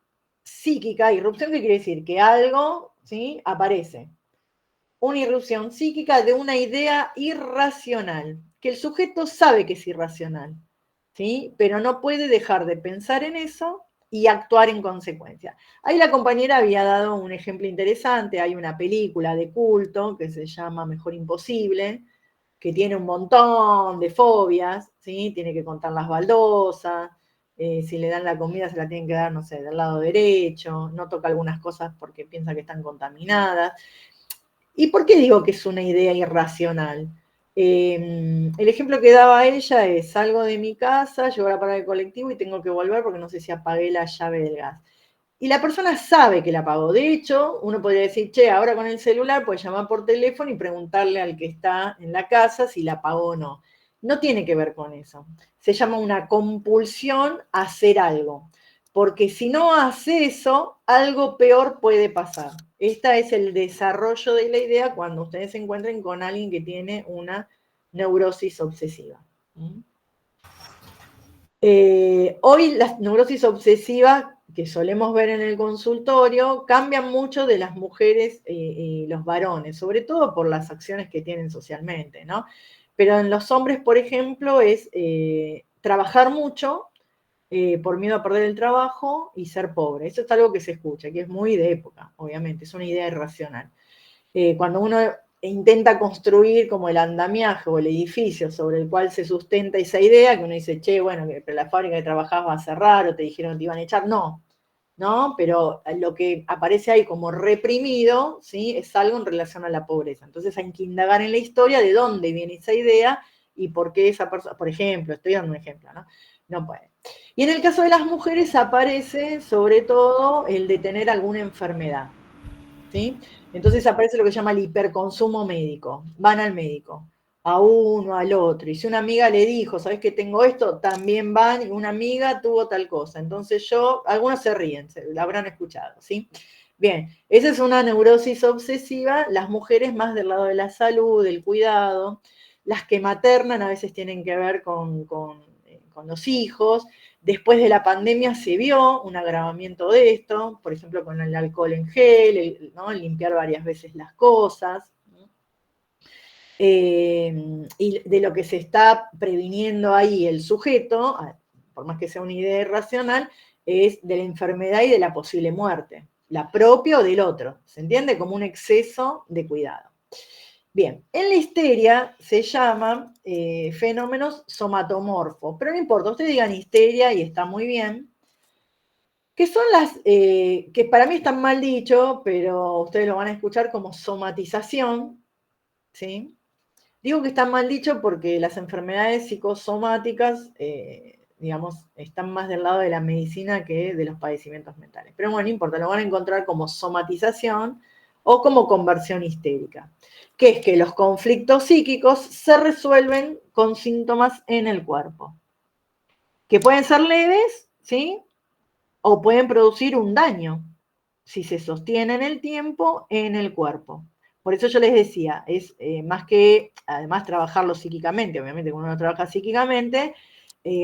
psíquica. ¿Irrupción qué quiere decir? Que algo, ¿sí?, aparece. Una irrupción psíquica de una idea irracional, que el sujeto sabe que es irracional, ¿sí?, pero no puede dejar de pensar en eso y actuar en consecuencia. Ahí la compañera había dado un ejemplo interesante. Hay una película de culto que se llama Mejor Imposible, que tiene un montón de fobias, ¿sí? Tiene que contar las baldosas, si le dan la comida se la tienen que dar, no sé, del lado derecho, no toca algunas cosas porque piensa que están contaminadas. ¿Y por qué digo que es una idea irracional? El ejemplo que daba ella es: salgo de mi casa, llego a la parada del colectivo y tengo que volver porque no sé si apagué la llave del gas. Y la persona sabe que la apagó. De hecho, uno podría decir, che, ahora con el celular puedes llamar por teléfono y preguntarle al que está en la casa si la apagó o no. No tiene que ver con eso. Se llama una compulsión a hacer algo. Porque si no hace eso, algo peor puede pasar. Este es el desarrollo de la idea cuando ustedes se encuentren con alguien que tiene una neurosis obsesiva. Hoy las neurosis obsesivas que solemos ver en el consultorio cambian mucho de las mujeres y los varones, sobre todo por las acciones que tienen socialmente, ¿no? Pero en los hombres, por ejemplo, es trabajar mucho por miedo a perder el trabajo y ser pobre. Eso es algo que se escucha, que es muy de época, obviamente, es una idea irracional. Cuando uno intenta construir como el andamiaje o el edificio sobre el cual se sustenta esa idea, que uno dice, che, bueno, pero la fábrica que trabajabas va a cerrar, o te dijeron que te iban a echar, no. ¿no? Pero lo que aparece ahí como reprimido, ¿sí? Es algo en relación a la pobreza. Entonces hay que indagar en la historia de dónde viene esa idea y por qué esa persona, por ejemplo, estoy dando un ejemplo, ¿no? No puede. Y en el caso de las mujeres aparece sobre todo el de tener alguna enfermedad, ¿sí? Entonces aparece lo que se llama el hiperconsumo médico. Van al médico, a uno, al otro. Y si una amiga le dijo, ¿sabes que tengo esto? También van, y una amiga tuvo tal cosa. Entonces algunos se ríen, la habrán escuchado, ¿sí? Bien, esa es una neurosis obsesiva, las mujeres más del lado de la salud, del cuidado, las que maternan a veces tienen que ver con los hijos. Después de la pandemia se vio un agravamiento de esto, por ejemplo, con el alcohol en gel, ¿no? El limpiar varias veces las cosas. Y de lo que se está previniendo ahí el sujeto, por más que sea una idea irracional, es de la enfermedad y de la posible muerte, la propia o del otro, ¿se entiende? Como un exceso de cuidado. Bien, en la histeria se llaman fenómenos somatomorfos, pero no importa, ustedes digan histeria y está muy bien, que son las, que para mí están mal dicho, pero ustedes lo van a escuchar como somatización, ¿sí? Digo que están mal dicho porque las enfermedades psicosomáticas, digamos, están más del lado de la medicina que de los padecimientos mentales. Pero bueno, no importa, lo van a encontrar como somatización o como conversión histérica, que es que los conflictos psíquicos se resuelven con síntomas en el cuerpo, que pueden ser leves, ¿sí? O pueden producir un daño, si se sostiene en el tiempo, en el cuerpo. Por eso yo les decía, es más que, además, trabajarlo psíquicamente, obviamente cuando uno trabaja psíquicamente,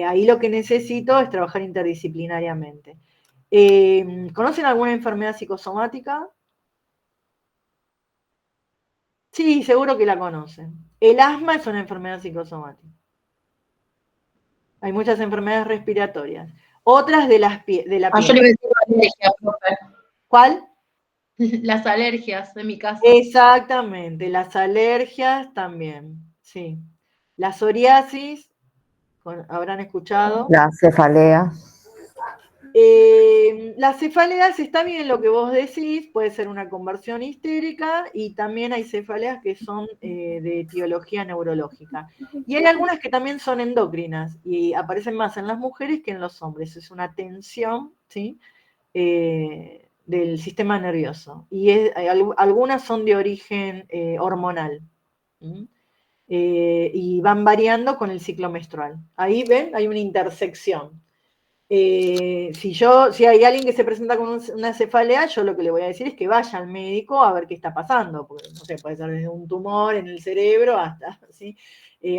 ahí lo que necesito es trabajar interdisciplinariamente. ¿Conocen alguna enfermedad psicosomática? Sí, seguro que la conocen. El asma es una enfermedad psicosomática. Hay muchas enfermedades respiratorias. Otras de la Yo le piel. iba a decir alergias, profe. ¿Cuál? Las alergias, en mi caso. Exactamente, las alergias también, sí. La psoriasis, habrán escuchado. La cefalea. Las cefaleas, está bien lo que vos decís, puede ser una conversión histérica y también hay cefaleas que son de etiología neurológica. Y hay algunas que también son endócrinas y aparecen más en las mujeres que en los hombres. Es una tensión, ¿sí? Del sistema nervioso. Y algunas son de origen hormonal. Y van variando con el ciclo menstrual. Ahí ven, hay una intersección. Si hay alguien que se presenta con una cefalea, yo lo que le voy a decir es que vaya al médico a ver qué está pasando, porque no sé, puede ser desde un tumor en el cerebro hasta ¿sí?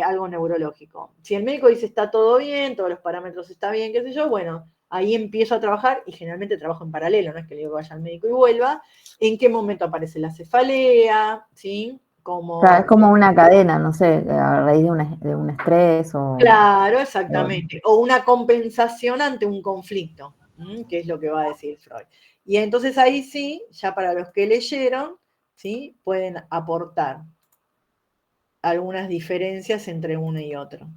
Algo neurológico. Si el médico dice está todo bien, todos los parámetros están bien, qué sé yo, bueno, ahí empiezo a trabajar y generalmente trabajo en paralelo, no es que le digo que vaya al médico y vuelva, en qué momento aparece la cefalea, ¿sí? Claro, es como una cadena, no sé, a raíz de un estrés o... Claro, exactamente. O una compensación ante un conflicto, que es lo que va a decir Freud. Y entonces ahí sí, ya para los que leyeron, ¿sí? Pueden aportar algunas diferencias entre uno y otro.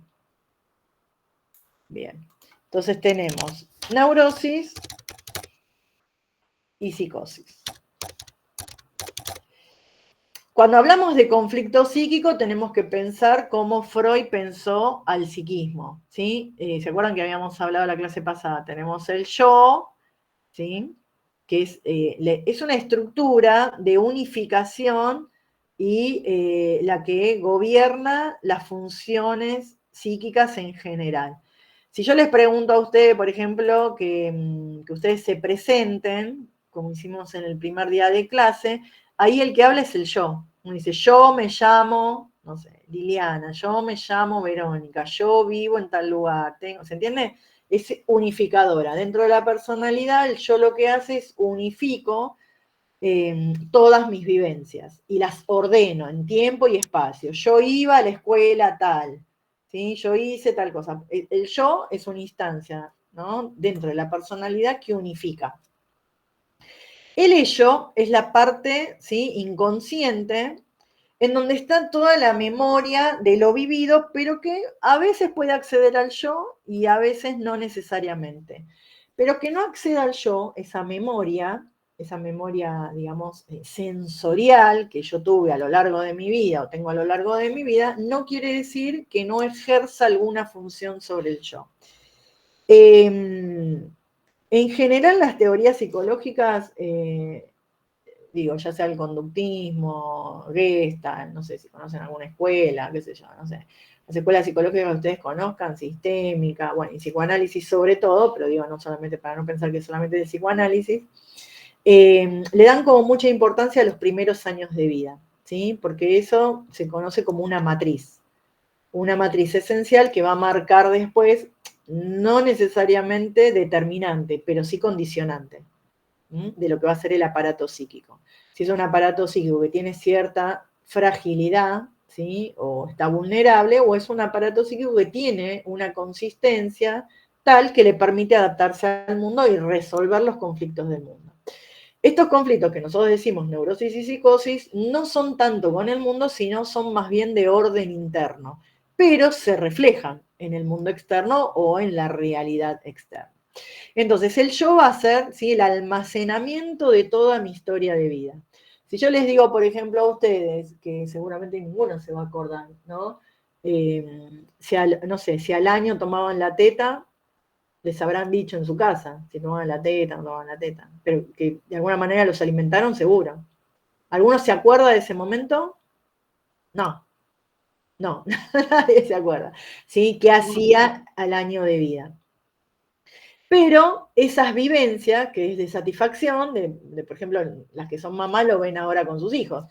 Bien. Entonces tenemos neurosis y psicosis. Cuando hablamos de conflicto psíquico, tenemos que pensar cómo Freud pensó al psiquismo, ¿sí? ¿Se acuerdan que habíamos hablado en la clase pasada? Tenemos el yo, ¿sí? Que es una estructura de unificación y la que gobierna las funciones psíquicas en general. Si yo les pregunto a ustedes, por ejemplo, que ustedes se presenten, como hicimos en el primer día de clase, ahí el que habla es el yo. Uno dice, yo me llamo, no sé, Liliana, yo me llamo Verónica, yo vivo en tal lugar, ¿se entiende? Es unificadora. Dentro de la personalidad, el yo lo que hace es unifico todas mis vivencias y las ordeno en tiempo y espacio. Yo iba a la escuela tal, ¿sí? Yo hice tal cosa. El yo es una instancia, ¿no? Dentro de la personalidad que unifica. El ello es la parte, ¿sí? Inconsciente, en donde está toda la memoria de lo vivido, pero que a veces puede acceder al yo y a veces no necesariamente. pero que no acceda al yo, esa memoria, digamos, sensorial que yo tuve a lo largo de mi vida o tengo a lo largo de mi vida, no quiere decir que no ejerza alguna función sobre el yo. En general, las teorías psicológicas, ya sea el conductismo, Gestalt, no sé si conocen alguna escuela, qué sé yo, no sé, las escuelas psicológicas que ustedes conozcan, sistémica, bueno, y psicoanálisis sobre todo, pero no solamente para no pensar que es solamente de psicoanálisis, le dan como mucha importancia a los primeros años de vida, ¿sí? Porque eso se conoce como una matriz esencial que va a marcar después, no necesariamente determinante, pero sí condicionante, de lo que va a ser el aparato psíquico. Si es un aparato psíquico que tiene cierta fragilidad, ¿sí? O está vulnerable, o es un aparato psíquico que tiene una consistencia tal que le permite adaptarse al mundo y resolver los conflictos del mundo. Estos conflictos que nosotros decimos neurosis y psicosis no son tanto con el mundo, sino son más bien de orden interno, pero se reflejan en el mundo externo o en la realidad externa. Entonces, el yo va a ser, ¿sí?, el almacenamiento de toda mi historia de vida. Si yo les digo, por ejemplo, a ustedes, que seguramente ninguno se va a acordar, ¿no? No sé, si al año tomaban la teta, les habrán dicho en su casa, si tomaban la teta, no tomaban la teta, pero que de alguna manera los alimentaron, seguro. ¿Alguno se acuerda de ese momento? No, nadie se acuerda. ¿Sí? ¿Qué hacía al año de vida? Pero esas vivencias, que es de satisfacción, por ejemplo, las que son mamás lo ven ahora con sus hijos,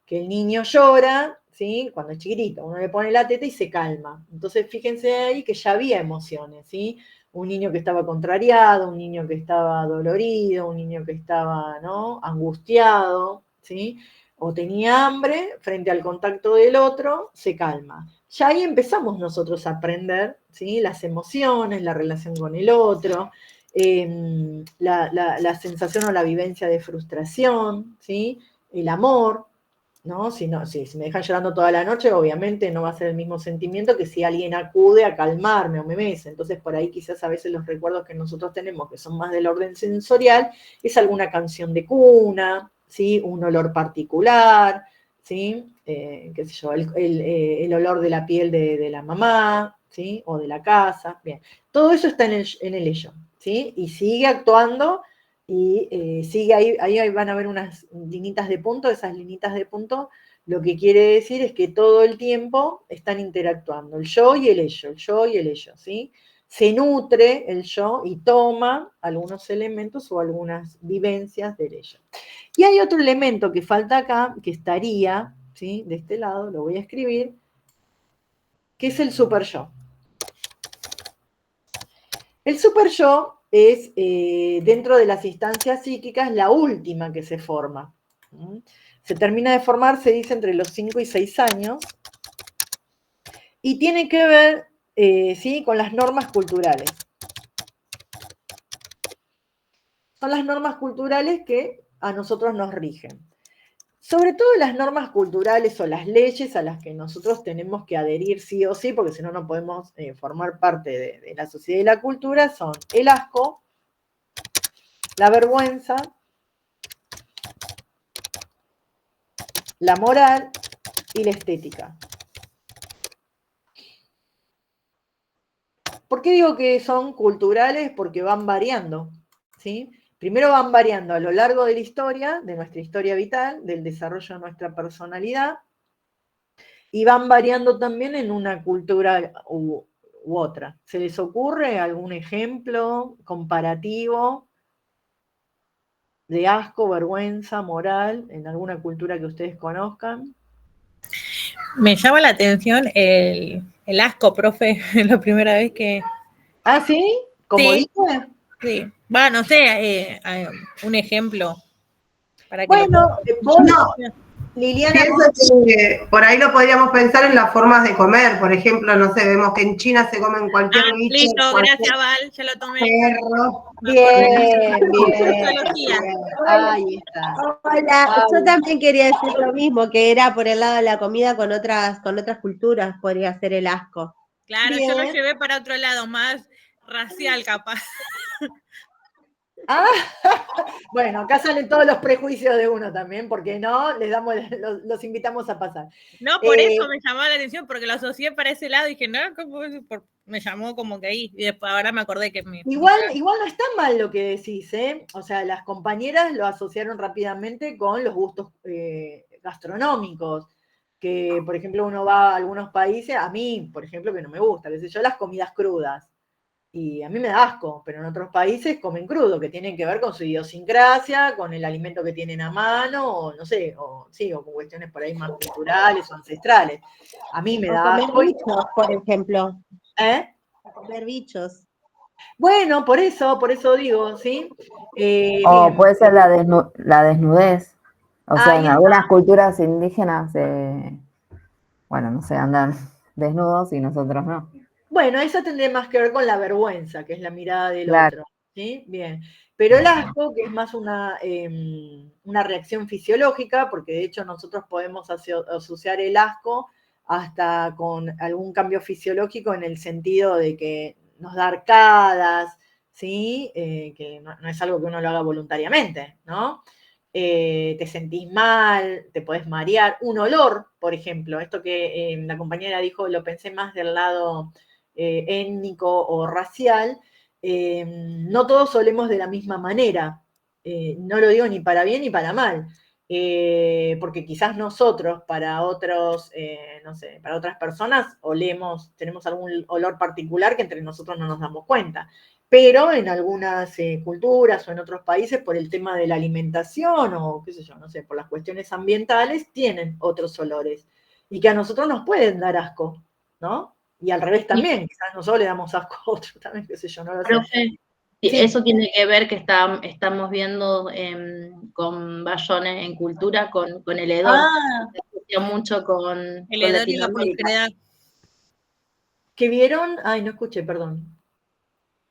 que el niño llora, ¿sí?, cuando es chiquitito, uno le pone la teta y se calma. Entonces, fíjense ahí que ya había emociones, ¿sí? Un niño que estaba contrariado, un niño que estaba dolorido, un niño que estaba, ¿no?, angustiado, ¿sí?, o tenía hambre, frente al contacto del otro, se calma. Ya ahí empezamos nosotros a aprender, ¿sí?, las emociones, la relación con el otro, la sensación o la vivencia de frustración, ¿sí?, el amor, ¿no? Si me dejan llorando toda la noche, obviamente no va a ser el mismo sentimiento que si alguien acude a calmarme o me mece. Entonces, por ahí quizás a veces los recuerdos que nosotros tenemos, que son más del orden sensorial, es alguna canción de cuna, ¿sí?, un olor particular, ¿sí?, qué sé yo, el olor de la piel de la mamá, ¿sí?, o de la casa. Bien, todo eso está en el ello, ¿sí? Y sigue actuando y sigue ahí van a ver unas linitas de punto. Esas linitas de punto lo que quiere decir es que todo el tiempo están interactuando el yo y el ello, ¿sí? Se nutre el yo y toma algunos elementos o algunas vivencias del ello. Y hay otro elemento que falta acá, que estaría, ¿sí?, de este lado, lo voy a escribir, que es el super yo. El super yo es, dentro de las instancias psíquicas, la última que se forma. Se termina de formar, se dice, entre los 5 y 6 años, y tiene que ver, ¿sí?, con las normas culturales. Son las normas culturales que a nosotros nos rigen. Sobre todo las normas culturales o las leyes a las que nosotros tenemos que adherir sí o sí, porque si no, no podemos formar parte de la sociedad y la cultura, son el asco, la vergüenza, la moral y la estética. ¿Por qué digo que son culturales? Porque van variando, ¿sí? Primero van variando a lo largo de la historia, de nuestra historia vital, del desarrollo de nuestra personalidad, y van variando también en una cultura u otra. ¿Se les ocurre algún ejemplo comparativo de asco, vergüenza, moral, en alguna cultura que ustedes conozcan? Me llama la atención el asco, profe, la primera vez que... ¿Ah, sí? ¿Como Sí. dije? Sí, va, no sé, un ejemplo para que Bueno, vos, No, Liliana, pienso que por ahí lo podríamos pensar en las formas de comer. Por ejemplo, no sé, vemos que en China se comen cualquier bicho, listo, cualquier gracias, Val, ya lo tomé. perro. bien. Sociología. Ahí está. Hola, yo también quería decir lo mismo, que era por el lado de la comida con otras culturas, podría ser el asco. Claro, Bien. yo lo llevé para otro lado, más racial capaz. Ah, bueno, acá salen todos los prejuicios de uno también, porque no, los invitamos a pasar. No, por eso me llamó la atención, porque lo asocié para ese lado y dije, no, me llamó como que ahí, y después ahora me acordé que Igual no está mal lo que decís, ¿eh? O sea, las compañeras lo asociaron rápidamente con los gustos gastronómicos, que por ejemplo uno va a algunos países, a mí, por ejemplo, que no me gusta, qué sé yo, las comidas crudas. Y a mí me da asco, pero en otros países comen crudo, que tienen que ver con su idiosincrasia, con el alimento que tienen a mano, o no sé, o con cuestiones por ahí más culturales o ancestrales. A mí me O da comer asco. bichos, por ejemplo. ¿Eh? O comer bichos. Bueno, por eso digo, ¿sí? O Bien. puede ser la desnudez. O sea, Ahí en está. algunas culturas indígenas, bueno, no sé, andan desnudos y nosotros no. Bueno, eso tendría más que ver con la vergüenza, que es la mirada del Claro. otro. ¿Sí? Bien. Pero el asco, que es más una reacción fisiológica, porque de hecho nosotros podemos asociar el asco hasta con algún cambio fisiológico en el sentido de que nos da arcadas, ¿sí? Que no es algo que uno lo haga voluntariamente, ¿no? Te sentís mal, te podés marear, un olor, por ejemplo, esto que la compañera dijo, lo pensé más del lado étnico o racial, no todos olemos de la misma manera, no lo digo ni para bien ni para mal, porque quizás nosotros para otros, no sé, para otras personas tenemos algún olor particular que entre nosotros no nos damos cuenta. Pero en algunas culturas o en otros países, por el tema de la alimentación o qué sé yo, no sé, por las cuestiones ambientales, tienen otros olores y que a nosotros nos pueden dar asco, ¿no? Y al revés también, quizás nosotros le damos asco a otros también, qué sé yo, no lo sé. Profe, eso tiene que ver que estamos viendo con Bayone en cultura, con el hedor. Se asocia mucho con el hedor y la Latinoamérica. procrear. ¿Qué vieron? Ay, no escuché, perdón.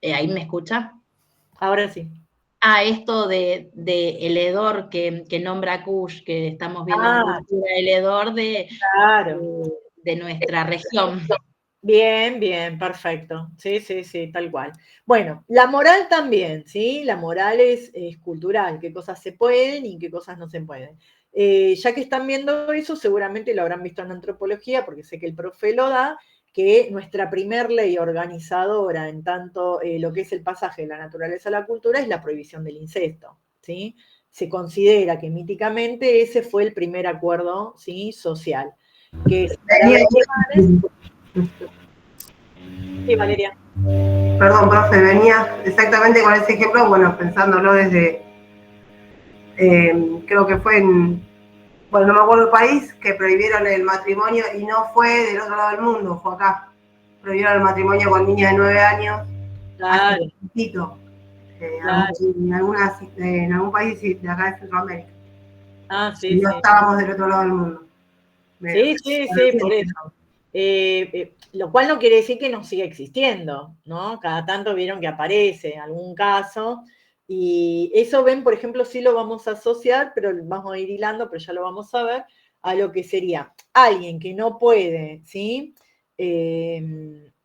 ¿Ahí me escucha? Ahora sí. Esto de el hedor que nombra Kush, que estamos viendo en cultura, el hedor Claro. de nuestra región. Bien, bien, perfecto. Sí, sí, sí, tal cual. Bueno, la moral también, ¿sí? La moral es cultural, qué cosas se pueden y qué cosas no se pueden. Ya que están viendo eso, seguramente lo habrán visto en antropología, porque sé que el profe lo da, que nuestra primer ley organizadora en tanto lo que es el pasaje de la naturaleza a la cultura es la prohibición del incesto, ¿sí? Se considera que míticamente ese fue el primer acuerdo, ¿sí? Social, que es Sí, Valeria. Perdón, profe, venía exactamente con ese ejemplo, bueno, pensándolo desde, creo que fue bueno, no me acuerdo el país, que prohibieron el matrimonio y no fue del otro lado del mundo, fue acá. Prohibieron el matrimonio con niñas de 9 años. Claro. Hace poquito. Claro. En algún país de acá de Centroamérica. Sí, y no sí. estábamos del otro lado del mundo. Sí, por eso. Lo cual no quiere decir que no siga existiendo, ¿no? Cada tanto vieron que aparece algún caso, y eso ven, por ejemplo, sí lo vamos a asociar, pero vamos a ir hilando, pero ya lo vamos a ver, a lo que sería alguien que no puede, ¿sí?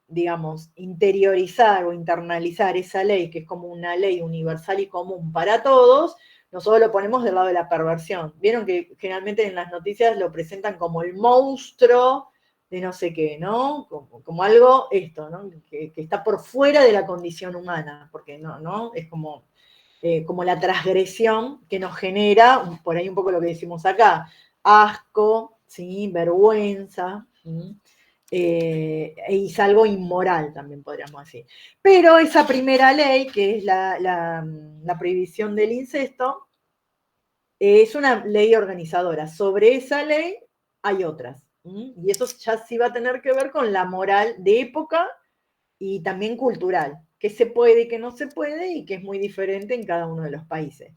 Digamos, interiorizar o internalizar esa ley, que es como una ley universal y común para todos. Nosotros lo ponemos del lado de la perversión. Vieron que generalmente en las noticias lo presentan como el monstruo de no sé qué, ¿no? Como algo, ¿no? Que está por fuera de la condición humana, porque no, es como la transgresión que nos genera, por ahí un poco lo que decimos acá, asco, ¿sí? Vergüenza, ¿sí? Es algo inmoral también podríamos decir. Pero esa primera ley, que es la prohibición del incesto, es una ley organizadora. Sobre esa ley hay otras. Y eso ya sí va a tener que ver con la moral de época y también cultural, qué se puede y qué no se puede, y que es muy diferente en cada uno de los países.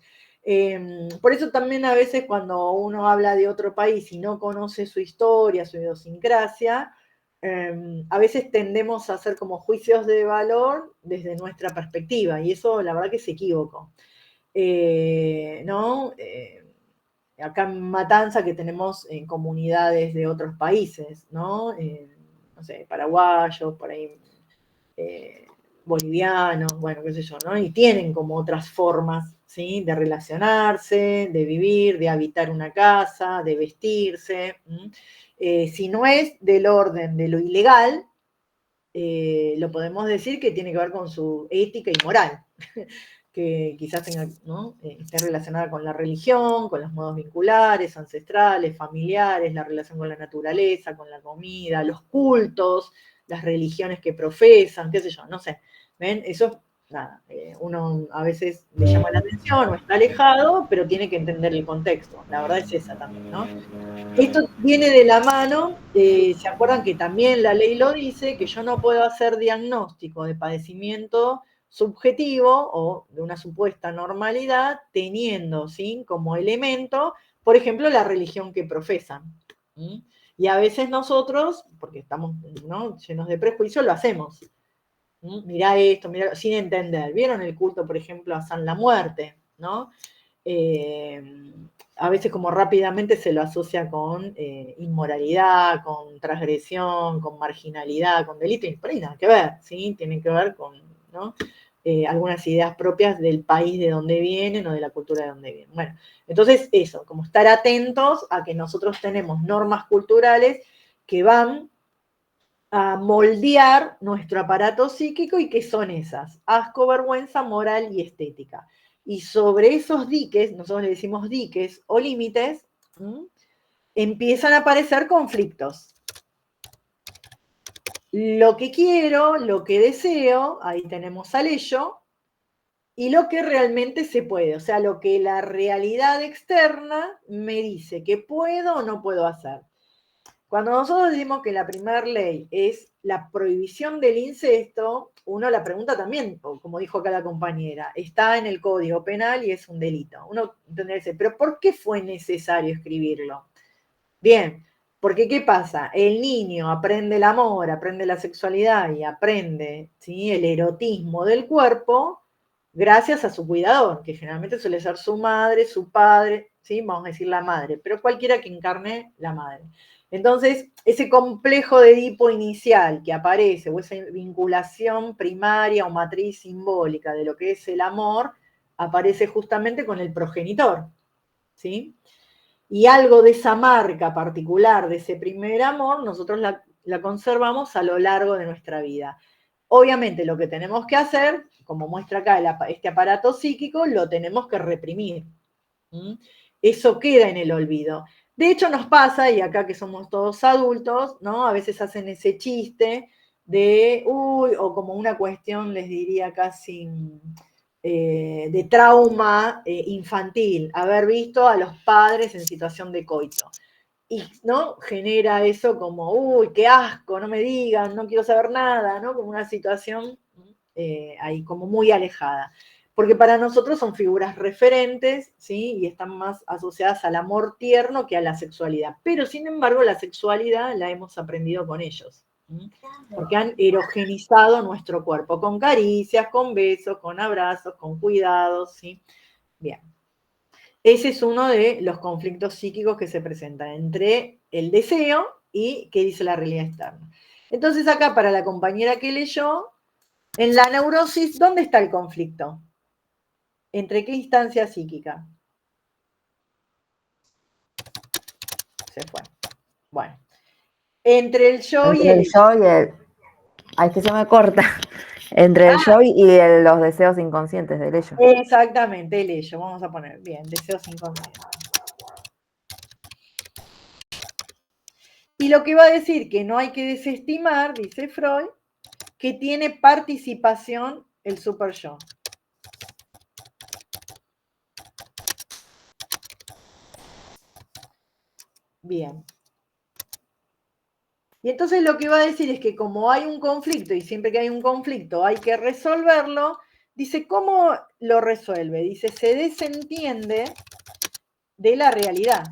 Por eso también a veces cuando uno habla de otro país y no conoce su historia, su idiosincrasia, a veces tendemos a hacer como juicios de valor desde nuestra perspectiva, y eso la verdad que es equívoco. ¿No? Acá en Matanza, que tenemos en comunidades de otros países, ¿no? No sé, paraguayos, por ahí, bolivianos, bueno, qué sé yo, ¿no? Y tienen como otras formas, ¿sí? De relacionarse, de vivir, de habitar una casa, de vestirse. Si no es del orden de lo ilegal, lo podemos decir que tiene que ver con su ética y moral, que quizás tenga, ¿no? Esté relacionada con la religión, con los modos vinculares, ancestrales, familiares, la relación con la naturaleza, con la comida, los cultos, las religiones que profesan, qué sé yo, no sé. ¿Ven? Eso, nada, uno a veces le llama la atención o está alejado, pero tiene que entender el contexto. La verdad es esa también, ¿no? Esto viene de la mano, ¿se acuerdan que también la ley lo dice, que yo no puedo hacer diagnóstico de padecimiento subjetivo o de una supuesta normalidad teniendo, ¿sí?, como elemento, por ejemplo, la religión que profesan? Y a veces nosotros, porque estamos, ¿no?, llenos de prejuicio, lo hacemos. Mirá esto, mirá, sin entender. ¿Vieron el culto, por ejemplo, a San la Muerte? ¿No? A veces como rápidamente se lo asocia con inmoralidad, con transgresión, con marginalidad, con delito, y por ahí nada que ver, ¿sí? Tienen que ver con, ¿no?, algunas ideas propias del país de donde vienen o de la cultura de donde vienen. Bueno, entonces eso, como estar atentos a que nosotros tenemos normas culturales que van a moldear nuestro aparato psíquico, y que son esas: asco, vergüenza, moral y estética. Y sobre esos diques, nosotros le decimos diques o límites, empiezan a aparecer conflictos. Lo que quiero, lo que deseo, ahí tenemos al ello, y lo que realmente se puede, o sea, lo que la realidad externa me dice que puedo o no puedo hacer. Cuando nosotros decimos que la primera ley es la prohibición del incesto, uno la pregunta también, como dijo acá la compañera, está en el Código Penal y es un delito. Uno tendría que decir, ¿pero por qué fue necesario escribirlo? Bien, porque ¿qué pasa? El niño aprende el amor, aprende la sexualidad y aprende, ¿sí?, el erotismo del cuerpo gracias a su cuidador, que generalmente suele ser su madre, su padre, ¿sí?, vamos a decir la madre, pero cualquiera que encarne la madre. Entonces, ese complejo de Edipo inicial que aparece, o esa vinculación primaria o matriz simbólica de lo que es el amor, aparece justamente con el progenitor, ¿sí? Y algo de esa marca particular, de ese primer amor, nosotros la conservamos a lo largo de nuestra vida. Obviamente lo que tenemos que hacer, como muestra acá este aparato psíquico, lo tenemos que reprimir. Eso queda en el olvido. De hecho nos pasa, y acá que somos todos adultos, ¿no?, a veces hacen ese chiste de, o como una cuestión, les diría casi de trauma infantil, haber visto a los padres en situación de coito. Y, ¿no?, genera eso como, uy, qué asco, no me digan, no quiero saber nada, ¿no?, como una situación ahí como muy alejada. Porque para nosotros son figuras referentes, ¿sí?, y están más asociadas al amor tierno que a la sexualidad. Pero, sin embargo, la sexualidad la hemos aprendido con ellos, porque han erogenizado nuestro cuerpo con caricias, con besos, con abrazos, con cuidados, ¿sí? Bien. Ese es uno de los conflictos psíquicos que se presentan entre el deseo y qué dice la realidad externa. Entonces acá, para la compañera que leyó, en la neurosis, ¿dónde está el conflicto? ¿Entre qué instancia psíquica? Se fue. Bueno. Entre el yo y el yo y el... Ay, que se me corta. Entre el yo y los deseos inconscientes del ello. Exactamente, el ello. Vamos a poner, bien, deseos inconscientes. Y lo que va a decir que no hay que desestimar, dice Freud, que tiene participación el super yo. Bien. Y entonces lo que va a decir es que como hay un conflicto, y siempre que hay un conflicto hay que resolverlo, dice, ¿cómo lo resuelve? Dice, se desentiende de la realidad.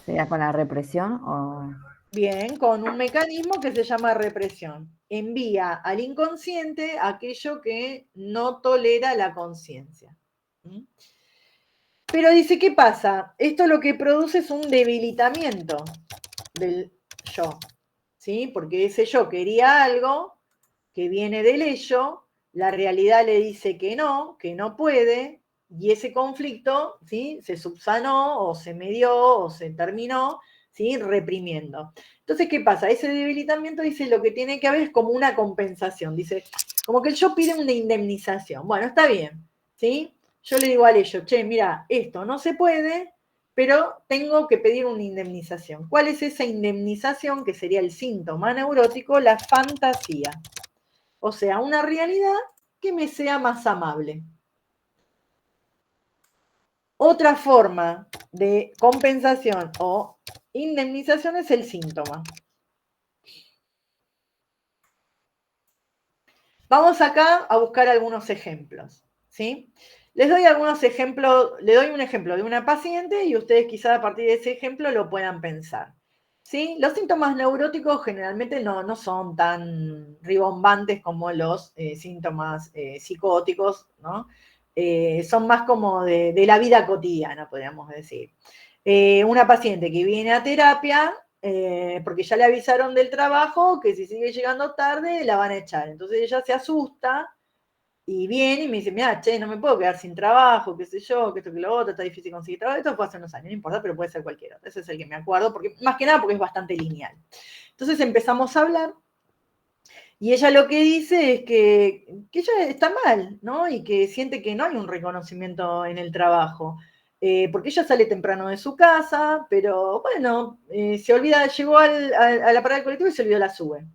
¿Sería con la represión o...? Bien, con un mecanismo que se llama represión. Envía al inconsciente aquello que no tolera la conciencia. Pero dice, ¿qué pasa? Esto lo que produce es un debilitamiento del yo, ¿sí? Porque ese yo quería algo que viene del ello, la realidad le dice que no puede, y ese conflicto, ¿sí?, se subsanó o se medió o se terminó, ¿sí?, reprimiendo. Entonces, ¿qué pasa? Ese debilitamiento dice lo que tiene que haber es como una compensación, dice, como que el yo pide una indemnización. Bueno, está bien, ¿sí? Yo le digo al ello, che, mira, esto no se puede, pero tengo que pedir una indemnización. ¿Cuál es esa indemnización? Que sería el síntoma neurótico, la fantasía. O sea, una realidad que me sea más amable. Otra forma de compensación o indemnización es el síntoma. Vamos acá a buscar algunos ejemplos, ¿sí? Les doy algunos ejemplos, le doy un ejemplo de una paciente y ustedes quizá a partir de ese ejemplo lo puedan pensar, ¿sí? Los síntomas neuróticos generalmente no son tan ribombantes como los síntomas psicóticos, ¿no? Son más como de la vida cotidiana, podríamos decir. Una paciente que viene a terapia porque ya le avisaron del trabajo que si sigue llegando tarde la van a echar. Entonces ella se asusta y viene y me dice, mira, che, no me puedo quedar sin trabajo, qué sé yo, que esto, que lo otro, está difícil conseguir trabajo. Esto fue hace unos años, no importa, pero puede ser cualquier otro. Ese es el que me acuerdo, porque más que nada porque es bastante lineal. Entonces empezamos a hablar y ella lo que dice es que ella está mal, ¿no? Y que siente que no hay un reconocimiento en el trabajo. Porque ella sale temprano de su casa, pero bueno, se olvida, llegó a la parada del colectivo y se olvidó la sube.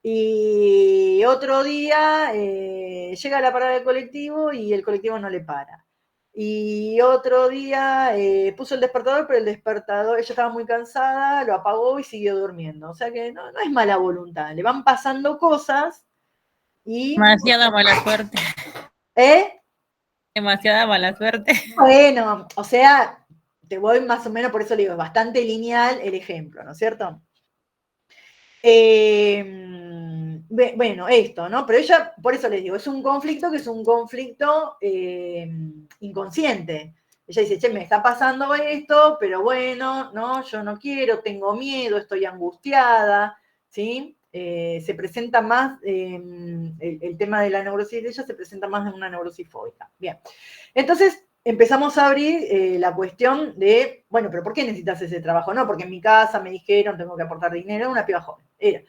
Y otro día llega a la parada del colectivo y el colectivo no le para. Y otro día puso el despertador, pero el despertador, ella estaba muy cansada, lo apagó y siguió durmiendo. O sea que no es mala voluntad, le van pasando cosas y... Demasiada mala suerte. ¿Eh? Demasiada mala suerte. Bueno, o sea, te voy más o menos, por eso le digo, es bastante lineal el ejemplo, ¿no es cierto? Bueno, esto, ¿no? Pero ella, por eso les digo, es un conflicto que es un conflicto inconsciente. Ella dice, che, me está pasando esto, pero bueno, no, yo no quiero, tengo miedo, estoy angustiada, ¿sí? Se presenta más, el tema de la neurosis de ella se presenta más en una neurosis fóbica. Bien, entonces empezamos a abrir la cuestión de, bueno, pero ¿por qué necesitas ese trabajo? No, porque en mi casa me dijeron, tengo que aportar dinero, una piba joven. Era.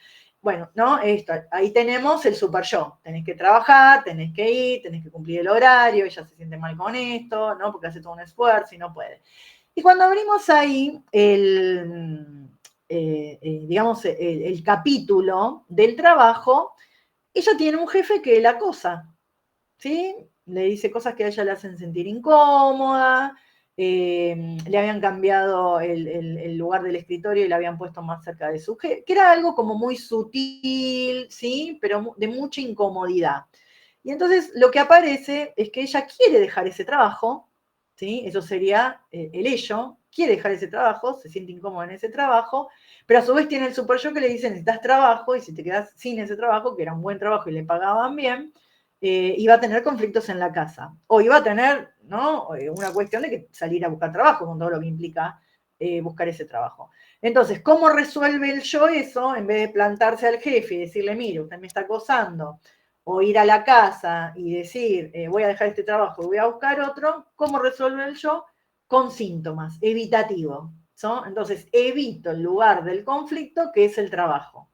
Bueno, ¿no? Esto, ahí tenemos el super yo. Tenés que trabajar, tenés que ir, tenés que cumplir el horario, ella se siente mal con esto, ¿no? Porque hace todo un esfuerzo y no puede. Y cuando abrimos ahí digamos, el capítulo del trabajo, ella tiene un jefe que la acosa, ¿sí? Le dice cosas que a ella le hacen sentir incómoda, le habían cambiado el lugar del escritorio y la habían puesto más cerca de su jefe, que era algo como muy sutil, ¿sí? Pero de mucha incomodidad. Y entonces lo que aparece es que ella quiere dejar ese trabajo, ¿sí? Eso sería el ello, quiere dejar ese trabajo, se siente incómoda en ese trabajo, pero a su vez tiene el super yo que le dice, necesitas trabajo, y si te quedas sin ese trabajo, que era un buen trabajo y le pagaban bien, iba a tener conflictos en la casa. O iba a tener, ¿no? Una cuestión de que salir a buscar trabajo, con todo lo que implica buscar ese trabajo. Entonces, ¿cómo resuelve el yo eso? En vez de plantarse al jefe y decirle, mire, usted me está acosando, o ir a la casa y decir, voy a dejar este trabajo y voy a buscar otro, ¿cómo resuelve el yo? Con síntomas, evitativo. ¿no? Entonces, evito el lugar del conflicto, que es el trabajo.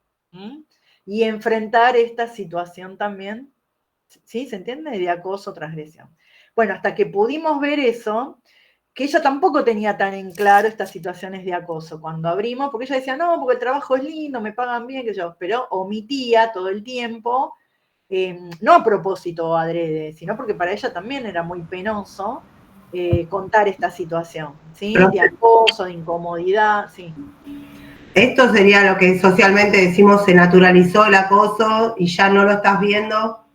Y enfrentar esta situación también, ¿sí? ¿Se entiende? De acoso, transgresión. Bueno, hasta que pudimos ver eso, que ella tampoco tenía tan en claro estas situaciones de acoso. Cuando abrimos, porque ella decía, no, porque el trabajo es lindo, me pagan bien, que yo, pero omitía todo el tiempo, no a propósito o adrede, sino porque para ella también era muy penoso contar esta situación, ¿sí? De acoso, de incomodidad, sí. Esto sería lo que socialmente decimos, se naturalizó el acoso y ya no lo estás viendo.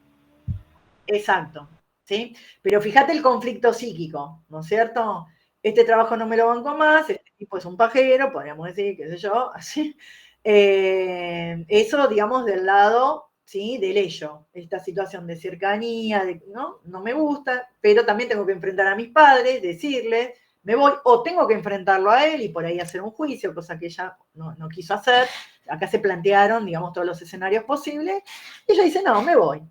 Exacto, ¿sí? Pero fíjate el conflicto psíquico, ¿no es cierto? Este trabajo no me lo banco más, este tipo es un pajero, podríamos decir, qué sé yo, así. Eso, digamos, del lado, ¿sí? Del ello, esta situación de cercanía, ¿no? No me gusta, pero también tengo que enfrentar a mis padres, decirles, me voy, o tengo que enfrentarlo a él y por ahí hacer un juicio, cosa que ella no quiso hacer. acá se plantearon, digamos, todos los escenarios posibles, y ella dice, no, me voy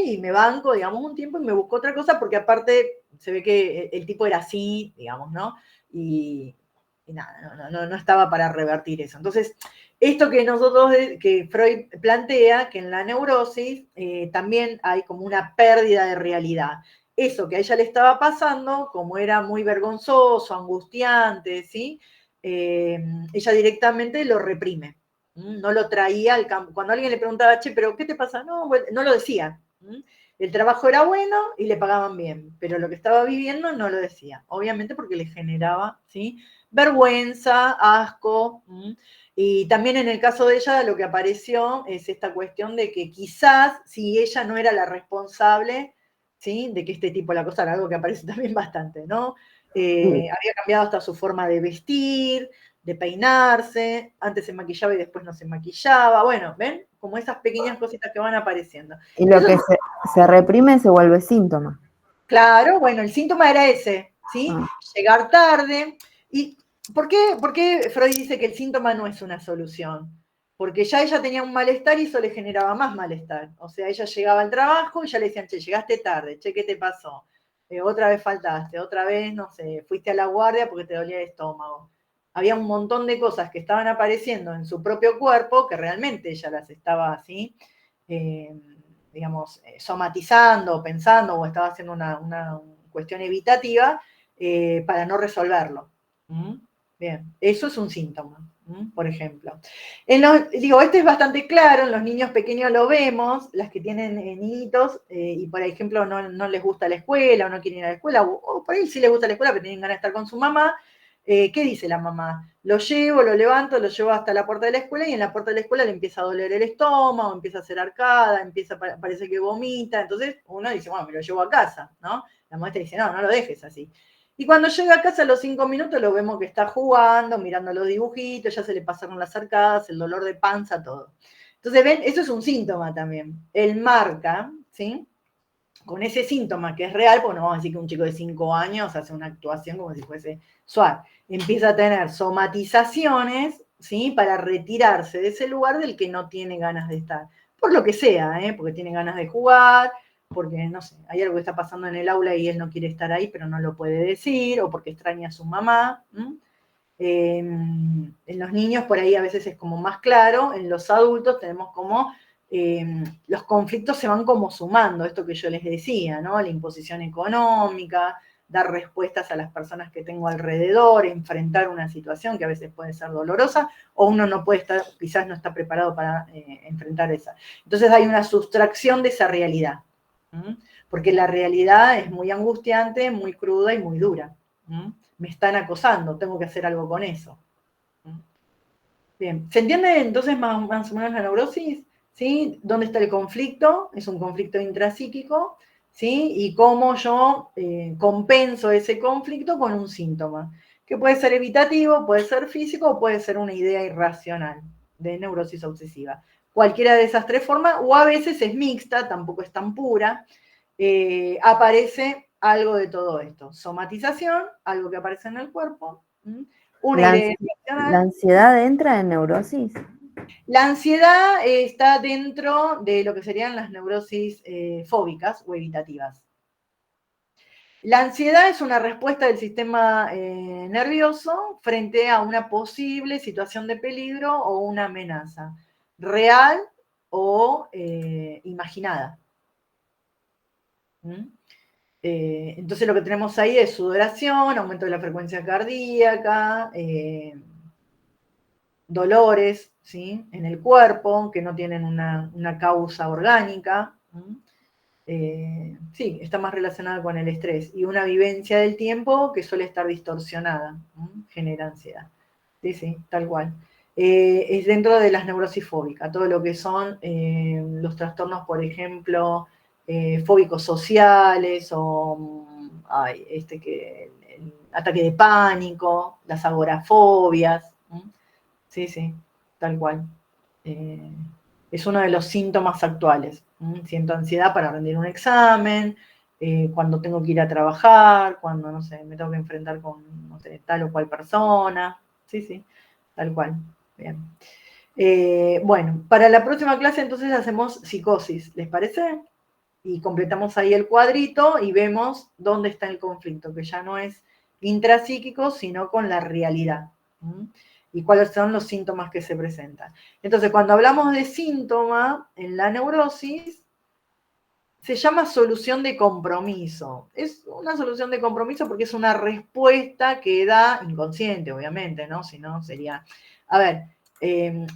y me banco, digamos, un tiempo y me busco otra cosa, porque aparte se ve que el tipo era así, digamos, ¿no? Y nada, no estaba para revertir eso. Entonces, esto que Freud plantea, que en la neurosis también hay como una pérdida de realidad. Eso que a ella le estaba pasando, como era muy vergonzoso, angustiante, ¿sí? Ella directamente lo reprime. No lo traía al campo. Cuando alguien le preguntaba, che, ¿pero qué te pasa? No, bueno, no lo decía. El trabajo era bueno y le pagaban bien, pero lo que estaba viviendo no lo decía. Obviamente porque le generaba, ¿sí? Vergüenza, asco. Y también en el caso de ella lo que apareció es esta cuestión de que quizás si ella no era la responsable, ¿sí? De que este tipo la acosara, algo que aparece también bastante, ¿no? Había cambiado hasta su forma de vestir, de peinarse, antes se maquillaba y después no se maquillaba, bueno, ¿ven? Como esas pequeñas cositas que van apareciendo. Y lo que se reprime se vuelve síntoma. Claro, bueno, el síntoma era ese, ¿sí? Llegar tarde. ¿Y por qué Freud dice que el síntoma no es una solución? Porque ya ella tenía un malestar y eso le generaba más malestar. O sea, ella llegaba al trabajo y ya le decían, che, llegaste tarde, che, ¿qué te pasó? Otra vez faltaste, otra vez, no sé, fuiste a la guardia porque te dolía el estómago. Había un montón de cosas que estaban apareciendo en su propio cuerpo que realmente ella las estaba así, digamos, somatizando, pensando, o estaba haciendo una cuestión evitativa para no resolverlo. Bien, eso es un síntoma, por ejemplo. Este es bastante claro, en los niños pequeños lo vemos, las que tienen niñitos y, por ejemplo, no les gusta la escuela o no quieren ir a la escuela, o por ahí sí les gusta la escuela, pero tienen ganas de estar con su mamá. ¿Qué dice la mamá? Lo llevo, lo levanto, lo llevo hasta la puerta de la escuela y en la puerta de la escuela le empieza a doler el estómago, empieza a hacer arcada, parece que vomita, entonces uno dice, bueno, me lo llevo a casa, ¿no? La maestra dice, no lo dejes así. Y cuando llega a casa a los 5 minutos lo vemos que está jugando, mirando los dibujitos, ya se le pasaron las arcadas, el dolor de panza, todo. Entonces, ven, eso es un síntoma también. Él marca, ¿sí? Con ese síntoma que es real, pues no vamos a decir que un chico de 5 años hace una actuación como si fuese suave. Empieza a tener somatizaciones, ¿sí? Para retirarse de ese lugar del que no tiene ganas de estar. Por lo que sea, porque tiene ganas de jugar, porque, no sé, hay algo que está pasando en el aula y él no quiere estar ahí, pero no lo puede decir, o porque extraña a su mamá. En los niños por ahí a veces es como más claro, en los adultos tenemos como los conflictos se van como sumando, esto que yo les decía, ¿no? La imposición económica, dar respuestas a las personas que tengo alrededor, enfrentar una situación que a veces puede ser dolorosa, o uno no puede estar, quizás no está preparado para enfrentar esa. Entonces hay una sustracción de esa realidad, porque la realidad es muy angustiante, muy cruda y muy dura. Me están acosando, tengo que hacer algo con eso. Bien, ¿se entiende entonces más o menos la neurosis? ¿Sí? ¿Dónde está el conflicto? Es un conflicto intrapsíquico, ¿sí? Y cómo yo compenso ese conflicto con un síntoma, que puede ser evitativo, puede ser físico o puede ser una idea irracional de neurosis obsesiva. Cualquiera de esas tres formas, o a veces es mixta, tampoco es tan pura, aparece algo de todo esto. Somatización, algo que aparece en el cuerpo, una idea irracional. ¿La ansiedad entra en neurosis? La ansiedad está dentro de lo que serían las neurosis fóbicas o evitativas. La ansiedad es una respuesta del sistema nervioso frente a una posible situación de peligro o una amenaza, real o imaginada. Entonces lo que tenemos ahí es sudoración, aumento de la frecuencia cardíaca, dolores, ¿sí? En el cuerpo que no tienen una causa orgánica. Sí, está más relacionada con el estrés. Y una vivencia del tiempo que suele estar distorsionada, genera ansiedad. Sí, sí, tal cual. Es dentro de las neurosis fóbicas, todo lo que son los trastornos, por ejemplo, fóbicos sociales o el ataque de pánico, las agorafobias. Sí, sí, tal cual. Es uno de los síntomas actuales. Siento ansiedad para rendir un examen, cuando tengo que ir a trabajar, cuando, no sé, me tengo que enfrentar con, no sé, tal o cual persona. Sí, sí, tal cual. Bien. Bueno, para la próxima clase entonces hacemos psicosis, ¿les parece? Y completamos ahí el cuadrito y vemos dónde está el conflicto, que ya no es intrapsíquico, sino con la realidad. Y cuáles son los síntomas que se presentan. Entonces, cuando hablamos de síntoma en la neurosis, se llama solución de compromiso. Es una solución de compromiso porque es una respuesta que da inconsciente, obviamente, ¿no? Si no, sería... A ver,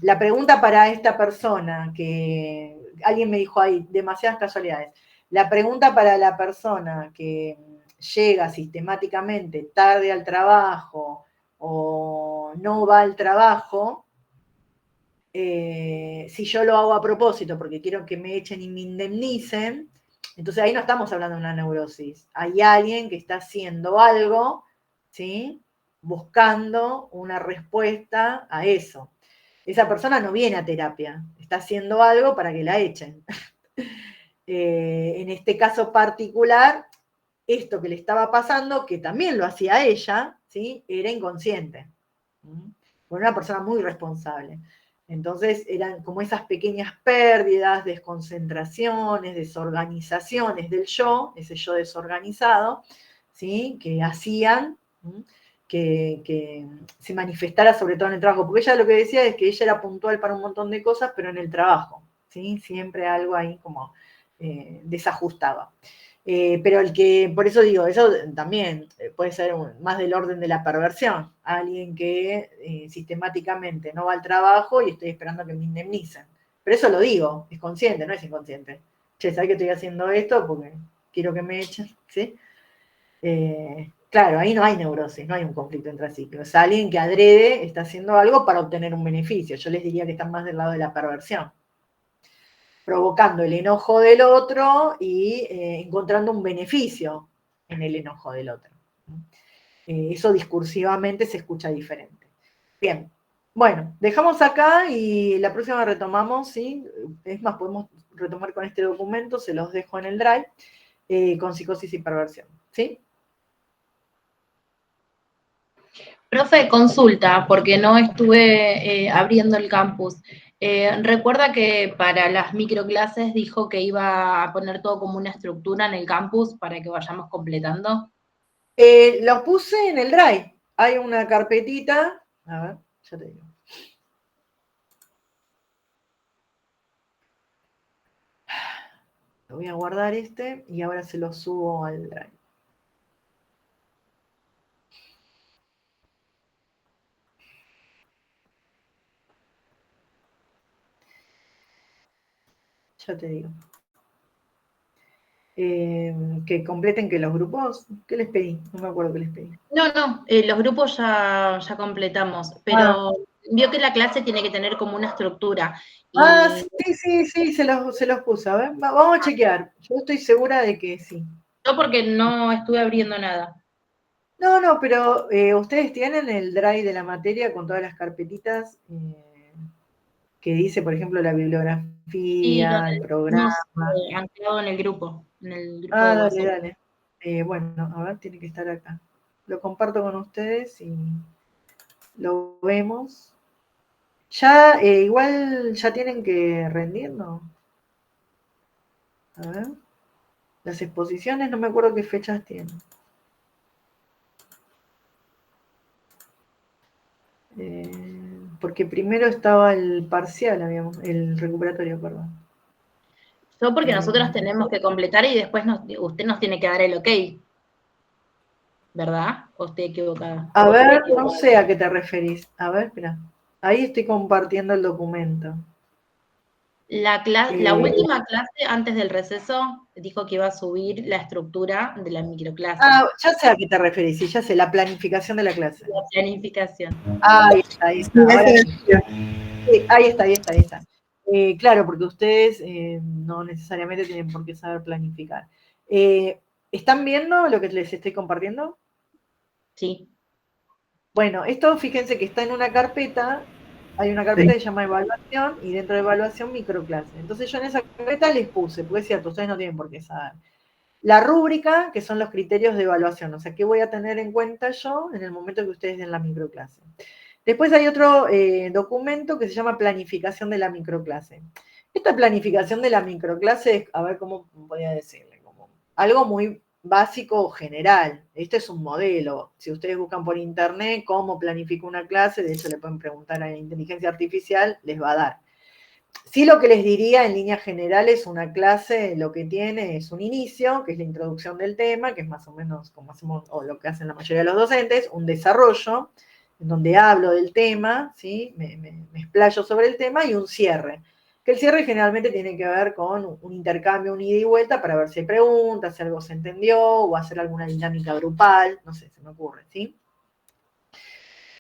la pregunta para esta persona, que alguien me dijo ahí, demasiadas casualidades. La pregunta para la persona que llega sistemáticamente tarde al trabajo o no va al trabajo, si yo lo hago a propósito porque quiero que me echen y me indemnicen, entonces ahí no estamos hablando de una neurosis. Hay alguien que está haciendo algo, ¿sí? Buscando una respuesta a eso. Esa persona no viene a terapia, está haciendo algo para que la echen. En este caso particular, esto que le estaba pasando, que también lo hacía ella, ¿sí? Era inconsciente. Por una persona muy responsable. Entonces eran como esas pequeñas pérdidas, desconcentraciones, desorganizaciones del yo, ese yo desorganizado, ¿sí? Que hacían que se manifestara sobre todo en el trabajo. Porque ella lo que decía es que ella era puntual para un montón de cosas, pero en el trabajo, ¿sí? Siempre algo ahí como desajustaba. Pero el que, por eso digo, eso también puede ser más del orden de la perversión. Alguien que sistemáticamente no va al trabajo y estoy esperando que me indemnicen. Pero eso lo digo, es consciente, no es inconsciente. Che, ¿sabes que estoy haciendo esto? Porque quiero que me echen, ¿sí? Claro, ahí no hay neurosis, no hay un conflicto intrapsíquico. Es alguien que adrede está haciendo algo para obtener un beneficio. Yo les diría que están más del lado de la perversión, provocando el enojo del otro y encontrando un beneficio en el enojo del otro. Eso discursivamente se escucha diferente. Bien, bueno, dejamos acá y la próxima retomamos, ¿sí? Es más, podemos retomar con este documento, se los dejo en el Drive, con psicosis y perversión, ¿sí? Profe, consulta, porque no estuve abriendo el campus. Recuerda que para las microclases dijo que iba a poner todo como una estructura en el campus para que vayamos completando. Lo puse en el Drive. Hay una carpetita. A ver, ya te digo. Lo voy a guardar y ahora se lo subo al Drive. Ya te digo. Que completen que los grupos. ¿Qué les pedí? No me acuerdo qué les pedí. No, los grupos ya completamos, pero vio que la clase tiene que tener como una estructura. Sí, se los puse. A ver, vamos a chequear. Yo estoy segura de que sí. No, porque no estuve abriendo nada. No, pero ustedes tienen el Drive de la materia con todas las carpetitas que dice, por ejemplo, la bibliografía, el programa. Anclado en el grupo de WhatsApp. Dale. Bueno, a ver, tiene que estar acá. Lo comparto con ustedes y lo vemos. Ya, igual ya tienen que rendir, ¿no? A ver. Las exposiciones, no me acuerdo qué fechas tienen. Porque primero estaba el parcial, el recuperatorio, perdón. Yo porque nosotros tenemos que completar y después usted nos tiene que dar el ok. ¿Verdad? ¿O estoy equivocada? A ver, no sé a qué te referís. A ver, espera. Ahí estoy compartiendo el documento. La última clase antes del receso dijo que iba a subir la estructura de la microclase. Ya sé a qué te referís, sí, ya sé, la planificación de la clase. La planificación. Ahí está. Ahora sí, ahí está. Claro, porque ustedes no necesariamente tienen por qué saber planificar. ¿Están viendo lo que les estoy compartiendo? Sí. Bueno, esto fíjense que está en una carpeta. Hay una carpeta que se llama evaluación y dentro de evaluación microclase. Entonces yo en esa carpeta les puse, porque es cierto, ustedes no tienen por qué saber. La rúbrica, que son los criterios de evaluación, o sea, ¿qué voy a tener en cuenta yo en el momento que ustedes den la microclase? Después hay otro documento que se llama planificación de la microclase. Esta planificación de la microclase es, a ver cómo podría decirle, como algo muy básico o general. Este es un modelo. Si ustedes buscan por internet cómo planifico una clase, de hecho le pueden preguntar a la inteligencia artificial, les va a dar. Sí, lo que les diría en líneas generales, una clase lo que tiene es un inicio, que es la introducción del tema, que es más o menos como hacemos, o lo que hacen la mayoría de los docentes, un desarrollo, en donde hablo del tema, ¿sí? me explayo sobre el tema, y un cierre. Que el cierre generalmente tiene que ver con un intercambio, un ida y vuelta, para ver si hay preguntas, si algo se entendió, o hacer alguna dinámica grupal, no sé, se me ocurre, ¿sí?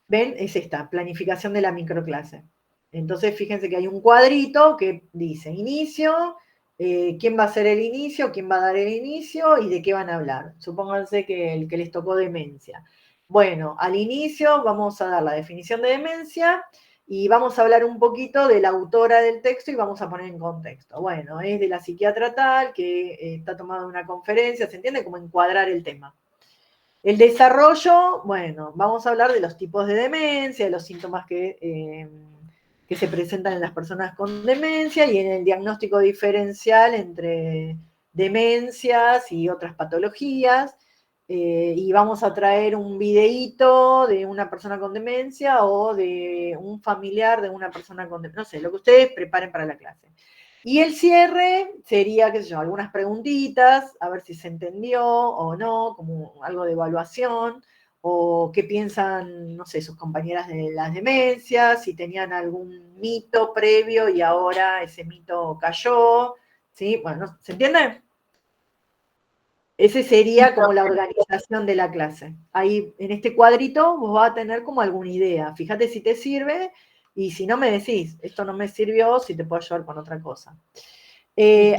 ¿Ven? Es esta, planificación de la microclase. Entonces, fíjense que hay un cuadrito que dice inicio, quién va a hacer el inicio, quién va a dar el inicio y de qué van a hablar. Supónganse que el que les tocó demencia. Bueno, al inicio vamos a dar la definición de demencia y vamos a hablar un poquito de la autora del texto y vamos a poner en contexto. Bueno, es de la psiquiatra tal, que está tomando una conferencia, ¿se entiende? Como encuadrar el tema. El desarrollo, bueno, vamos a hablar de los tipos de demencia, de los síntomas que se presentan en las personas con demencia y en el diagnóstico diferencial entre demencias y otras patologías. Y vamos a traer un videíto de una persona con demencia o de un familiar de una persona con demencia, no sé, lo que ustedes preparen para la clase. Y el cierre sería, qué sé yo, algunas preguntitas, a ver si se entendió o no, como algo de evaluación, o qué piensan, no sé, sus compañeras de las demencias, si tenían algún mito previo y ahora ese mito cayó, ¿sí? Bueno, ¿se entiende? Ese sería como la organización de la clase. Ahí, en este cuadrito, vos vas a tener como alguna idea. Fíjate si te sirve, y si no me decís, esto no me sirvió, si te puedo ayudar con otra cosa.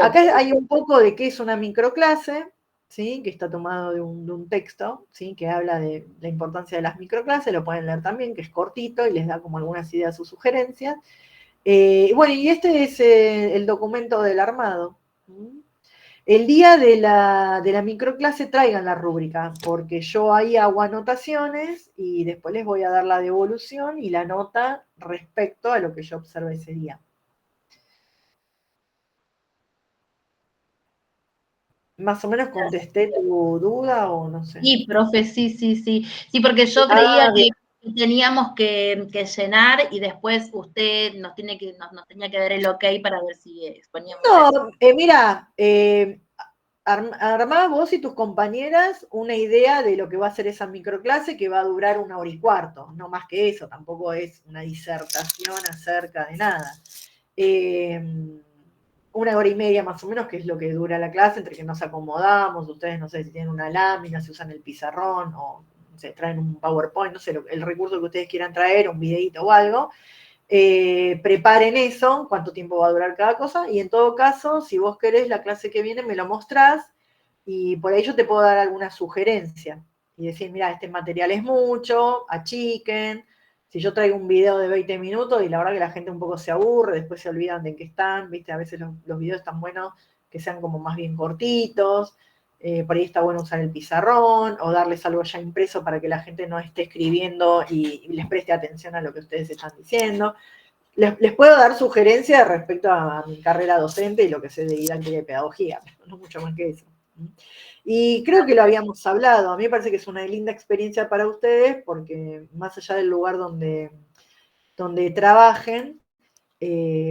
Acá hay un poco de qué es una microclase, ¿sí? Que está tomado de un texto, ¿sí? Que habla de la importancia de las microclases, lo pueden leer también, que es cortito y les da como algunas ideas o sugerencias. Bueno, y este es el documento del armado. El día de la microclase traigan la rúbrica, porque yo ahí hago anotaciones y después les voy a dar la devolución y la nota respecto a lo que yo observé ese día. Más o menos contesté tu duda o no sé. Sí, profe, sí. Sí, porque yo creía que teníamos que llenar y después usted nos tenía que dar el ok para ver si exponíamos eso. No, mira, armá vos y tus compañeras una idea de lo que va a ser esa microclase, que va a durar 1 hora y cuarto, no más que eso, tampoco es una disertación acerca de nada. 1 hora y media más o menos, que es lo que dura la clase, entre que nos acomodamos, ustedes no sé si tienen una lámina, si usan el pizarrón, o se traen un PowerPoint, no sé, el recurso que ustedes quieran traer, un videito o algo. Preparen eso, cuánto tiempo va a durar cada cosa, y en todo caso, si vos querés, la clase que viene me lo mostrás, y por ahí yo te puedo dar alguna sugerencia, y decir, mira, este material es mucho, achiquen. Si yo traigo un video de 20 minutos y la verdad que la gente un poco se aburre, después se olvidan de en qué están, ¿viste? A veces los videos están buenos que sean como más bien cortitos, por ahí está bueno usar el pizarrón o darles algo ya impreso para que la gente no esté escribiendo y les preste atención a lo que ustedes están diciendo. Les puedo dar sugerencias respecto a mi carrera docente y lo que sé de didáctica y pedagogía, no mucho más que eso. Y creo que lo habíamos hablado, a mí me parece que es una linda experiencia para ustedes porque más allá del lugar donde trabajen,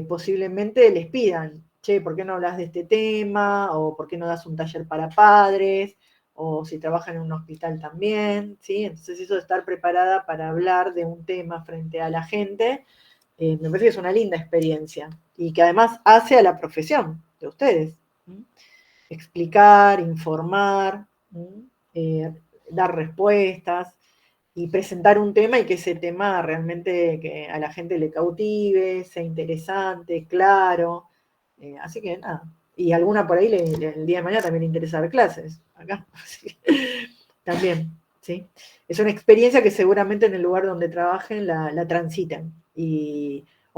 posiblemente les pidan, che, ¿por qué no hablas de este tema? O ¿por qué no das un taller para padres? O si trabajan en un hospital también, ¿sí? Entonces eso de estar preparada para hablar de un tema frente a la gente, me parece que es una linda experiencia y que además hace a la profesión de ustedes. Explicar, informar, dar respuestas y presentar un tema y que ese tema realmente que a la gente le cautive, sea interesante, claro. Así que nada. Y alguna por ahí el día de mañana también le interesa dar clases. Acá. Así que, también, ¿sí? Es una experiencia que seguramente en el lugar donde trabajen la transiten.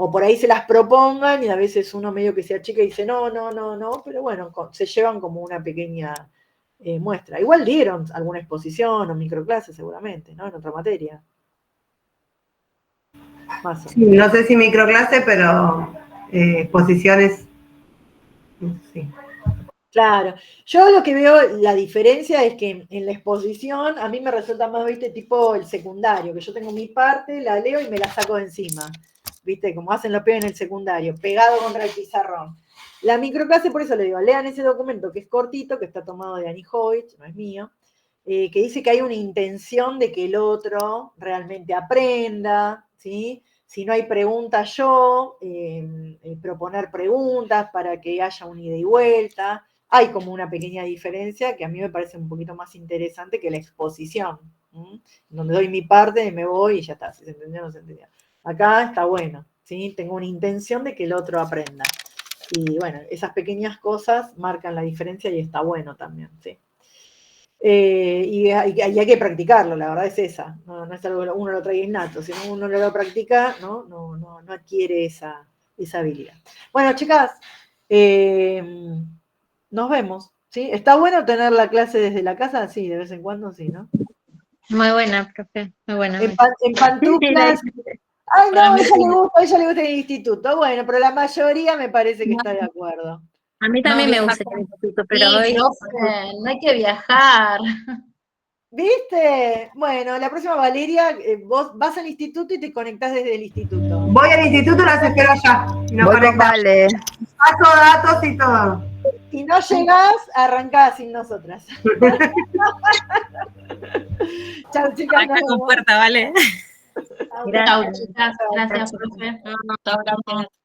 O por ahí se las propongan y a veces uno medio que se achica y dice no, pero bueno, se llevan como una pequeña muestra. Igual dieron alguna exposición o microclase seguramente, ¿no? En otra materia. Más o menos. Sí, no sé si microclase, pero exposiciones, sí. Claro, yo lo que veo, la diferencia es que en la exposición a mí me resulta más, viste, tipo el secundario, que yo tengo mi parte, la leo y me la saco de encima, viste, como hacen los pibes en el secundario, pegado contra el pizarrón. La microclase, por eso le digo, lean ese documento que es cortito, que está tomado de Annie Hoyt, no es mío, que dice que hay una intención de que el otro realmente aprenda, ¿sí? Si no hay preguntas yo, proponer preguntas para que haya un ida y vuelta. Hay como una pequeña diferencia que a mí me parece un poquito más interesante que la exposición, donde doy mi parte y me voy y ya está, si se entendió o no se entendió. Acá está bueno, ¿sí? Tengo una intención de que el otro aprenda. Y bueno, esas pequeñas cosas marcan la diferencia y está bueno también, ¿sí? Y hay que practicarlo, la verdad es esa. No es algo que uno lo trae innato, si uno lo practica, no adquiere esa habilidad. Bueno, chicas, nos vemos, ¿sí? ¿Está bueno tener la clase desde la casa? Sí, de vez en cuando sí, ¿no? Muy buena, profe, muy buena. En pantuflas. Ay, no, a ella le gusta el instituto. Bueno, pero la mayoría me parece que está de acuerdo. A mí también me gusta el instituto, pero Sí, hoy profe, no hay que viajar. ¿Viste? Bueno, la próxima, Valeria, vos vas al instituto y te conectás desde el instituto. Voy al instituto, las espero allá. Y nos Voy con conectamos. Vale. Paso datos y todo. Si no llegás, arrancás sin nosotras. Chao, chicas. Acá con puerta, ¿vale? Chau, chicas. Gracias, profe. Chao, gracias.